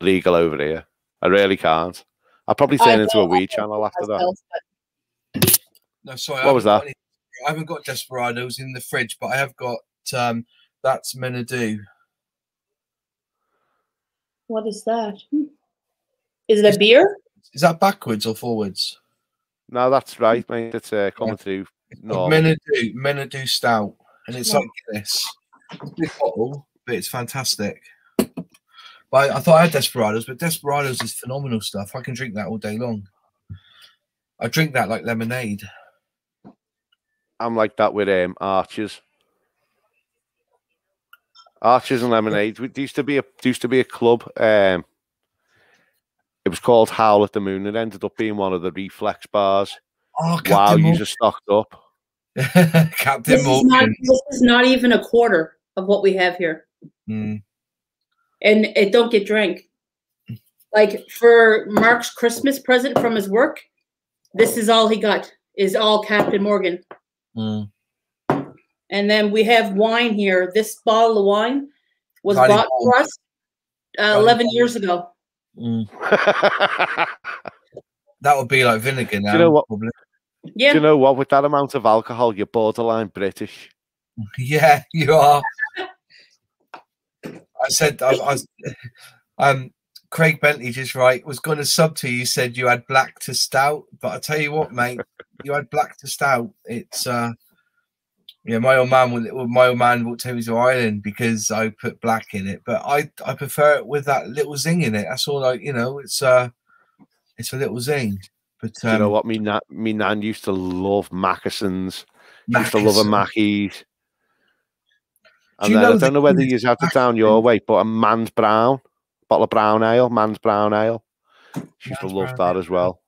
legal over here. I really can't. I'll probably turn into a weed channel after that. No, sorry. What was that? I haven't got Desperados in the fridge, but I have got that's Menadu. What is that? Is it a beer? Is that backwards or forwards? No, that's right, mate. It's coming through. Menadu Stout, and it's like this. It's a big bottle, but it's fantastic. But I thought I had Desperados, but Desperados is phenomenal stuff. I can drink that all day long. I drink that like lemonade. I'm like that with Archers. Archers and lemonade. There used to be a club. It was called Howl at the Moon. It ended up being one of the Reflex bars. Oh, wow, you just stocked up. Captain Morgan. This is not even a quarter of what we have here. And it don't get drank. Like for Mark's Christmas present from his work, this is all he got, is all Captain Morgan. And then we have wine here. This bottle of wine was bought for us 11 years ago. That would be like vinegar now. Do you know what? Probably. Yeah. Do you know what? With that amount of alcohol, you're borderline British. Yeah, you are. I said, Craig Bentley just was going to sub to you. Said you had black to stout, but I tell you what, mate, you had black to stout. It's yeah, my old man will take me to Ireland because I put black in it, but I prefer it with that little zing in it. That's all. It's a little zing. But you know what? Me nan used to love Mackesons. Used to love a Mackies. And then I don't know whether you had it down your way, but a Man's Brown, bottle of brown ale, Man's Brown Ale. She used to love that as well.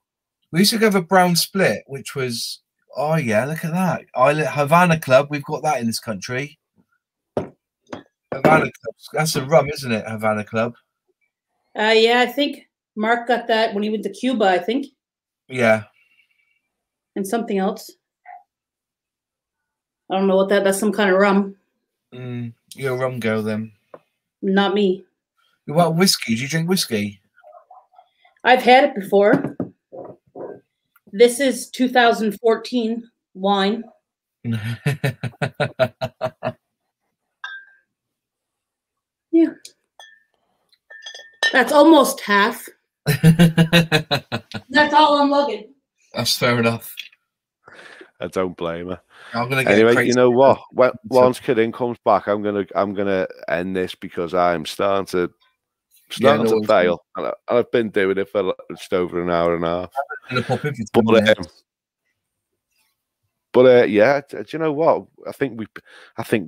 We used to have a brown split, which was, oh yeah, look at that. Havana Club, we've got that in this country. Havana Club, that's a rum, isn't it? Havana Club. Yeah, I think Mark got that when he went to Cuba, I think. Yeah. And something else. I don't know what that's some kind of rum. You're a rum girl then. Not me. What whiskey? Do you drink whiskey? I've had it before. This is 2014 wine. Yeah. That's almost half. That's all I'm lugging. That's fair enough. I don't blame her. I'm gonna get Anyway, crazy. you know what? Once Kirin comes back, I'm gonna end this because I'm starting to fail, and I've been doing it for just over an hour and a half. I'm gonna pop in for 2 minutes. But yeah, do you know what? I think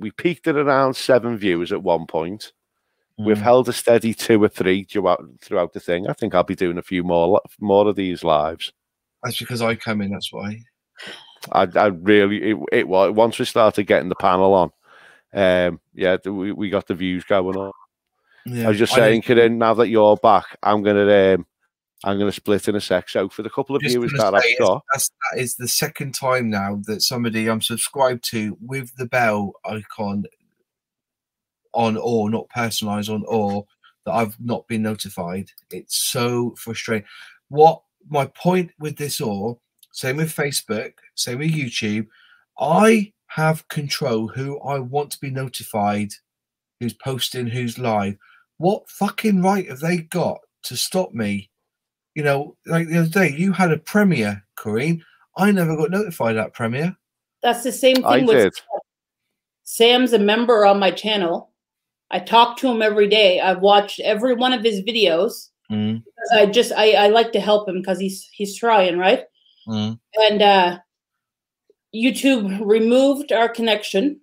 we peaked at around 7 viewers at one point. We've held a steady 2 or 3 throughout the thing. I think I'll be doing a few more of these lives. That's because I come in. That's why. I really it was once we started getting the panel on. Yeah, we got the views going on. Yeah, I was just saying, Kirin, now that you're back, I'm gonna split in a sec. So for the couple of viewers that I've got, that is the second time now that somebody I'm subscribed to with the bell icon on, or not personalized on, or that I've not been notified. It's so frustrating. What my point with this, or same with Facebook, same with YouTube, I have control who I want to be notified, who's posting, who's live. What fucking right have they got to stop me? You know, like the other day, you had a premiere, Corinne. I never got notified that premiere. That's the same thing with Sam's a member on my channel. I talk to him every day. I've watched every one of his videos. Because I like to help him because he's trying, right? And YouTube removed our connection,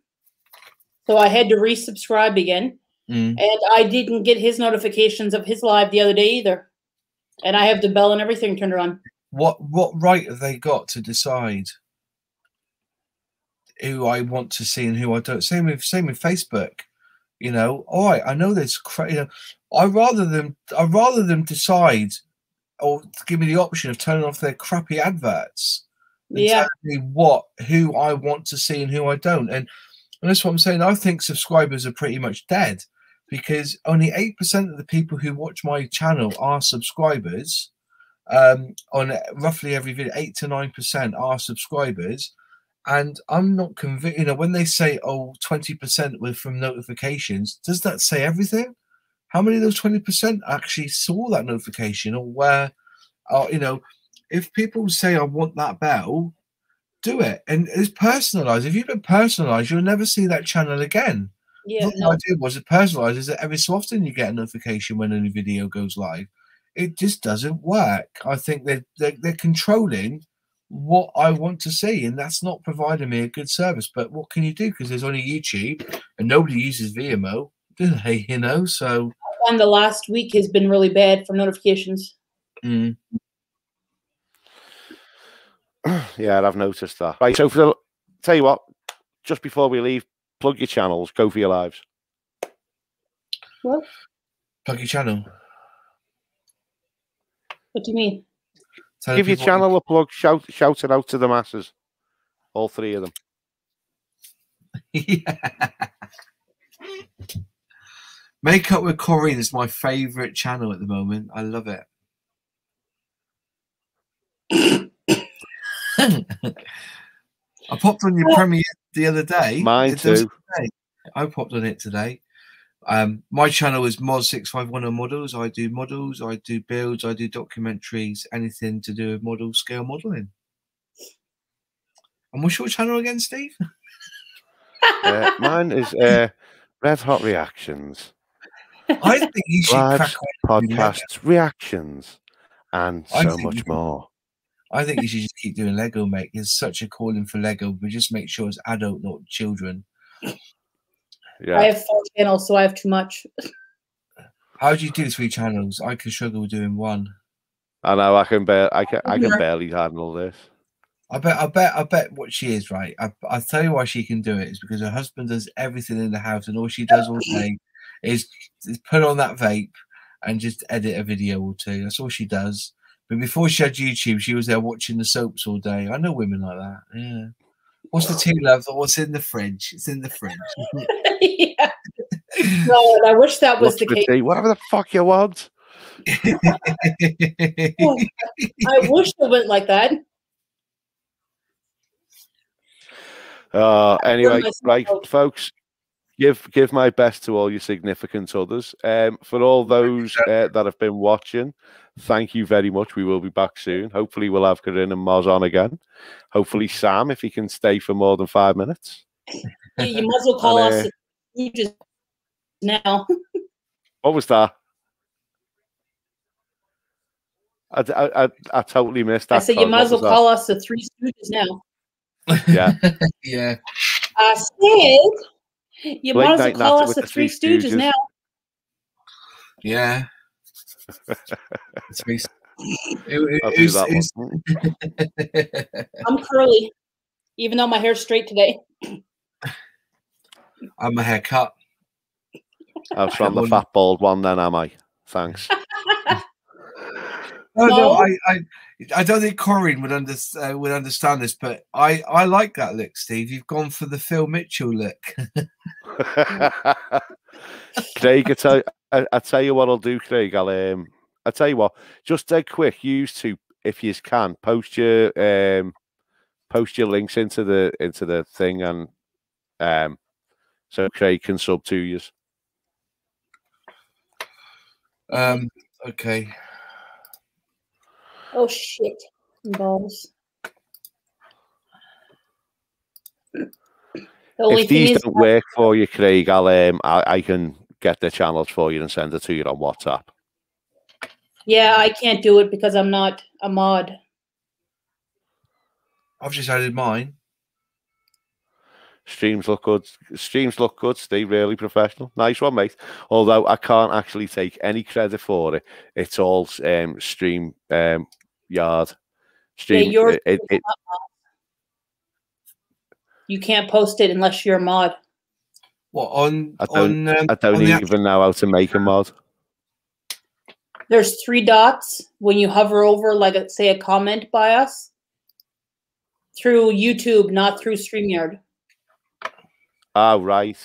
so I had to resubscribe again. And I didn't get his notifications of his live the other day either. And I have the bell and everything turned on. What right have they got to decide who I want to see and who I don't? Same with Facebook. You know, all right, I know there's, you know, I'd rather them decide or give me the option of turning off their crappy adverts. Yeah. Tell me who I want to see and who I don't. And that's what I'm saying. I think subscribers are pretty much dead because only 8% of the people who watch my channel are subscribers. On roughly every video, 8 to 9% are subscribers. And I'm not convinced, you know, when they say, oh, 20% were from notifications, does that say everything? How many of those 20% actually saw that notification, or where, you know, if people say, I want that bell, do it. And it's personalized. If you've been personalized, you'll never see that channel again. Yeah. The idea was it personalized is that every so often you get a notification when a new video goes live. It just doesn't work. I think they're controlling what I want to see, and that's not providing me a good service. But what can you do? Because there's only YouTube, and nobody uses VMO, do they? You know, so. And the last week has been really bad for notifications. Yeah, I've noticed that. Right, so tell you what, just before we leave, plug your channels, go for your lives. What? Plug your channel. What do you mean? Give your channel a plug, shout it out to the masses. All 3 of them. Yeah. Make Up with Corinne is my favourite channel at the moment. I love it. I popped on your premiere the other day. Mine too. I popped on it today. My channel is Mod651 on models. I do models, I do builds, I do documentaries, anything to do with model scale modeling. And what's your channel again, Steve? Mine is Red Hot Reactions. I think you should crack on podcasts, reactions, and so much more. I think you should just keep doing Lego, mate. There's such a calling for Lego, but just make sure it's adult, not children. Yeah. I have 4 channels, so I have too much. How do you do 3 channels? I could struggle doing 1. I know I can barely handle this. I bet what she is, right? I'll tell you why she can do it. Is because her husband does everything in the house, and all she does all day is put on that vape and just edit a video or 2. That's all she does. But before she had YouTube, she was there watching the soaps all day. I know women like that. Yeah. What's the tea, love? What's in the fridge? It's in the fridge. Yeah. No, and I wish that was the case. Whatever the fuck you want. I wish it went like that. Anyway, right, folks. give my best to all your significant others. For all those that have been watching, thank you very much. We will be back soon. Hopefully, we'll have Corinne and Moz on again. Hopefully, Sam, if he can stay for more than 5 minutes. You might as well call us Stooges now. What was that? I totally missed that. I said you might as well call us the Three Stooges now. Yeah. Yeah. I said you might as well call us the Three Stooges now. Yeah. I'm curly, even though my hair's straight today. I'm a haircut. I was from the fat bald one then, am I? Thanks. No, I don't think Corinne would understand this, but I like that look, Steve. You've gone for the Phil Mitchell look. Craig, I tell you what I'll do, Craig. I tell you what, just dead quick. Use to, if you can, post your links into the thing, and so Craig can sub to you. Okay. Oh shit, balls. If these don't work for you, Craig, I can get the channels for you and send it to you on WhatsApp. Yeah, I can't do it because I'm not a mod. I've just added mine. Streams look good. Streams look good. Stay really professional. Nice one, mate. Although I can't actually take any credit for it. It's all stream yard. Stream. Yeah, you can't post it unless you're a mod. What on? I don't even know how to make a mod. There's 3 dots when you hover over, like say a comment by us, through YouTube, not through StreamYard. Oh, right.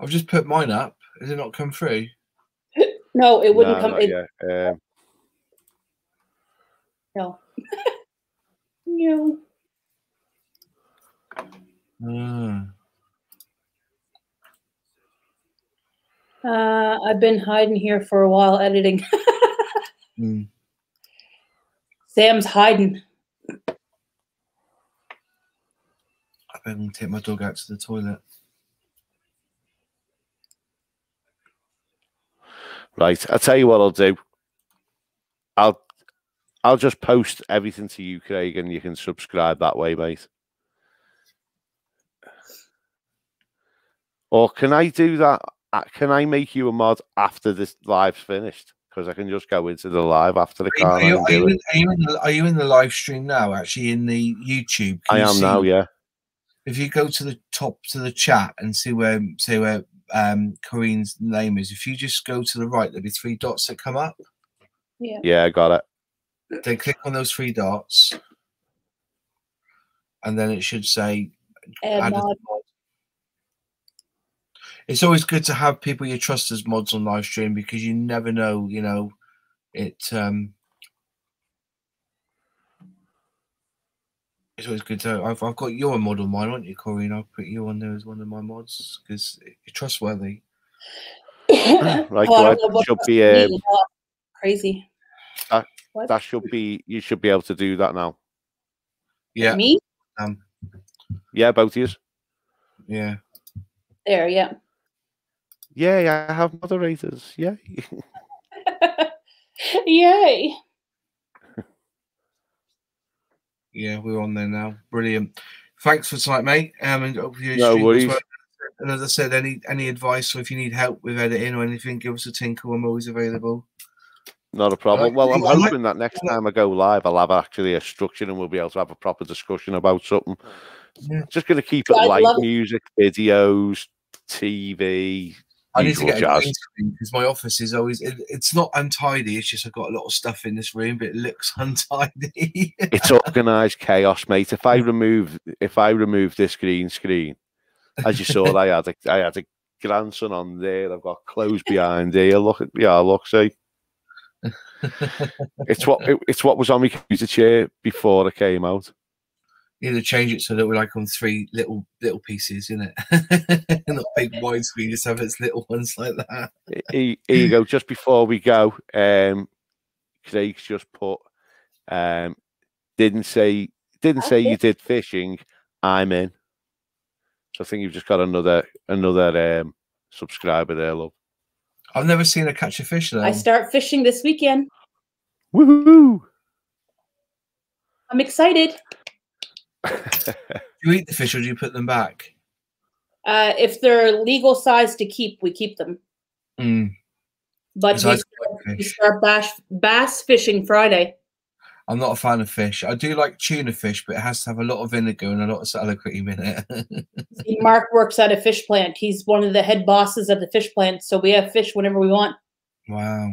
I've just put mine up. Has it not come through? No, it wouldn't come. No. No. I've been hiding here for a while editing. Sam's hiding. I'm going to take my dog out to the toilet. Right. I'll tell you what I'll do. I'll just post everything to you, Craig, and you can subscribe that way, mate. Or can I do that? Can I make you a mod after this live's finished? Because I can just go into the live after the car. Are you in the live stream now? Actually, in the YouTube? I am now. Yeah. If you go to the top to the chat and see where Corinne's name is, if you just go to the right, there'll be 3 dots that come up. Yeah. Yeah, I got it. Then click on those 3 dots, and then it should say add mod. It's always good to have people you trust as mods on live stream because you never know, it's always good to. I've got your mod on mine, aren't you, Corinne? I'll put you on there as one of my mods because you're trustworthy. Right, should be crazy. That should be. You should be able to do that now. Yeah. Me? Yeah, both of you. Yeah. There. Yeah. Yeah, I have moderators. Yay. Yay. Yeah, we're on there now. Brilliant. Thanks for tonight, mate. And no worries. Well. And as I said, any advice or if you need help with editing or anything, give us a tinkle. I'm always available. Not a problem. Well, I'm hoping that next time I go live, I'll have actually a structure and we'll be able to have a proper discussion about something. Yeah. Just going to keep it light, music, videos, TV. I need to get a green screen because my office is always, it's not untidy. It's just I've got a lot of stuff in this room, but it looks untidy. It's organised chaos, mate. If I remove this green screen, as you saw, I had a grandson on there. I've got clothes behind here. Look, see. It's what was on my computer chair before it came out. You need to change it so that we're like on 3 little pieces, isn't it? Not big widescreen, just have its little ones like that. Here you go. Just before we go, Craig's just put didn't say you did fishing. I'm in. So I think you've just got another subscriber there, love. I've never seen her catch a fish though. I start fishing this weekend. Woohoo! I'm excited. Do you eat the fish or do you put them back? If they're legal size to keep, we keep them. But we start bass fishing Friday. I'm not a fan of fish. I do like tuna fish, but it has to have a lot of vinegar and a lot of sour cream in it. See, Mark works at a fish plant. He's one of the head bosses of the fish plant, so we have fish whenever we want. Wow.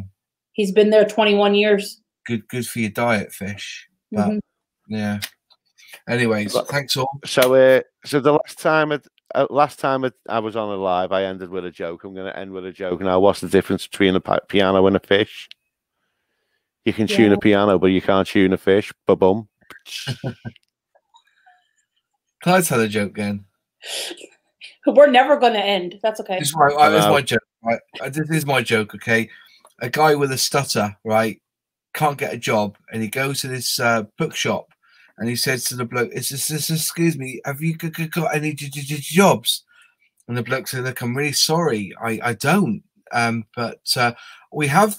He's been there 21 years. Good for your diet, fish. But yeah. Anyways, thanks all. So the last time I was on a live, I ended with a joke. I'm going to end with a joke now. What's the difference between a piano and a fish? You can tune a piano, but you can't tune a fish. Ba-bum. Can I tell a joke again? We're never going to end. That's okay. This is my joke. Right? This is my joke, okay? A guy with a stutter, right, can't get a job, and he goes to this bookshop, and he says to the bloke, excuse me, have you got any jobs? And the bloke said, look, I'm really sorry, I don't. But we have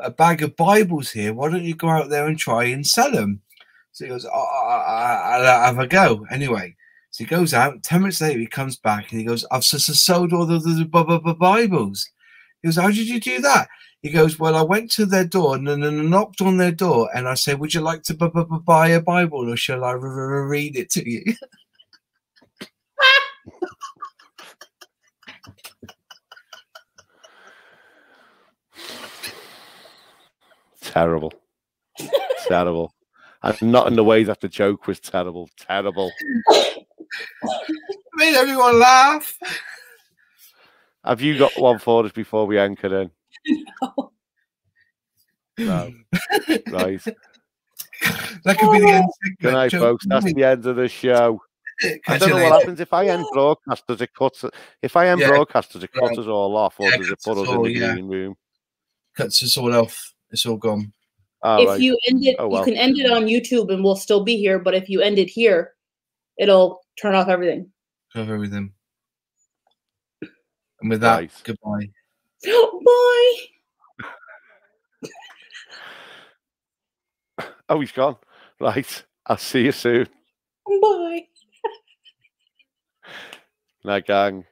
a bag of Bibles here. Why don't you go out there and try and sell them? So he goes, I'll have a go. Anyway, so he goes out. 10 minutes later, he comes back and he goes, I've sold all the Bibles. He goes, how did you do that? He goes, well, I went to their door and then knocked on their door and I said, would you like to buy a Bible or shall I read it to you? Terrible. Terrible. And not in the way that the joke was terrible. Terrible. Made everyone laugh. Have you got one for us before we anchor in? No. Right. That could be the end. Good night, folks. That's the end of the show. I don't know what happens if I end broadcast. Does it cut? If I end broadcast, does it cut us all off, or does it put us in the green room? Cuts us all off. It's all gone. If you end it, you can end it on YouTube, and we'll still be here. But if you end it here, it'll turn off everything. Turn off everything. And with that, goodbye. Bye. Oh, he's gone. Right. I'll see you soon. Bye. Night, gang.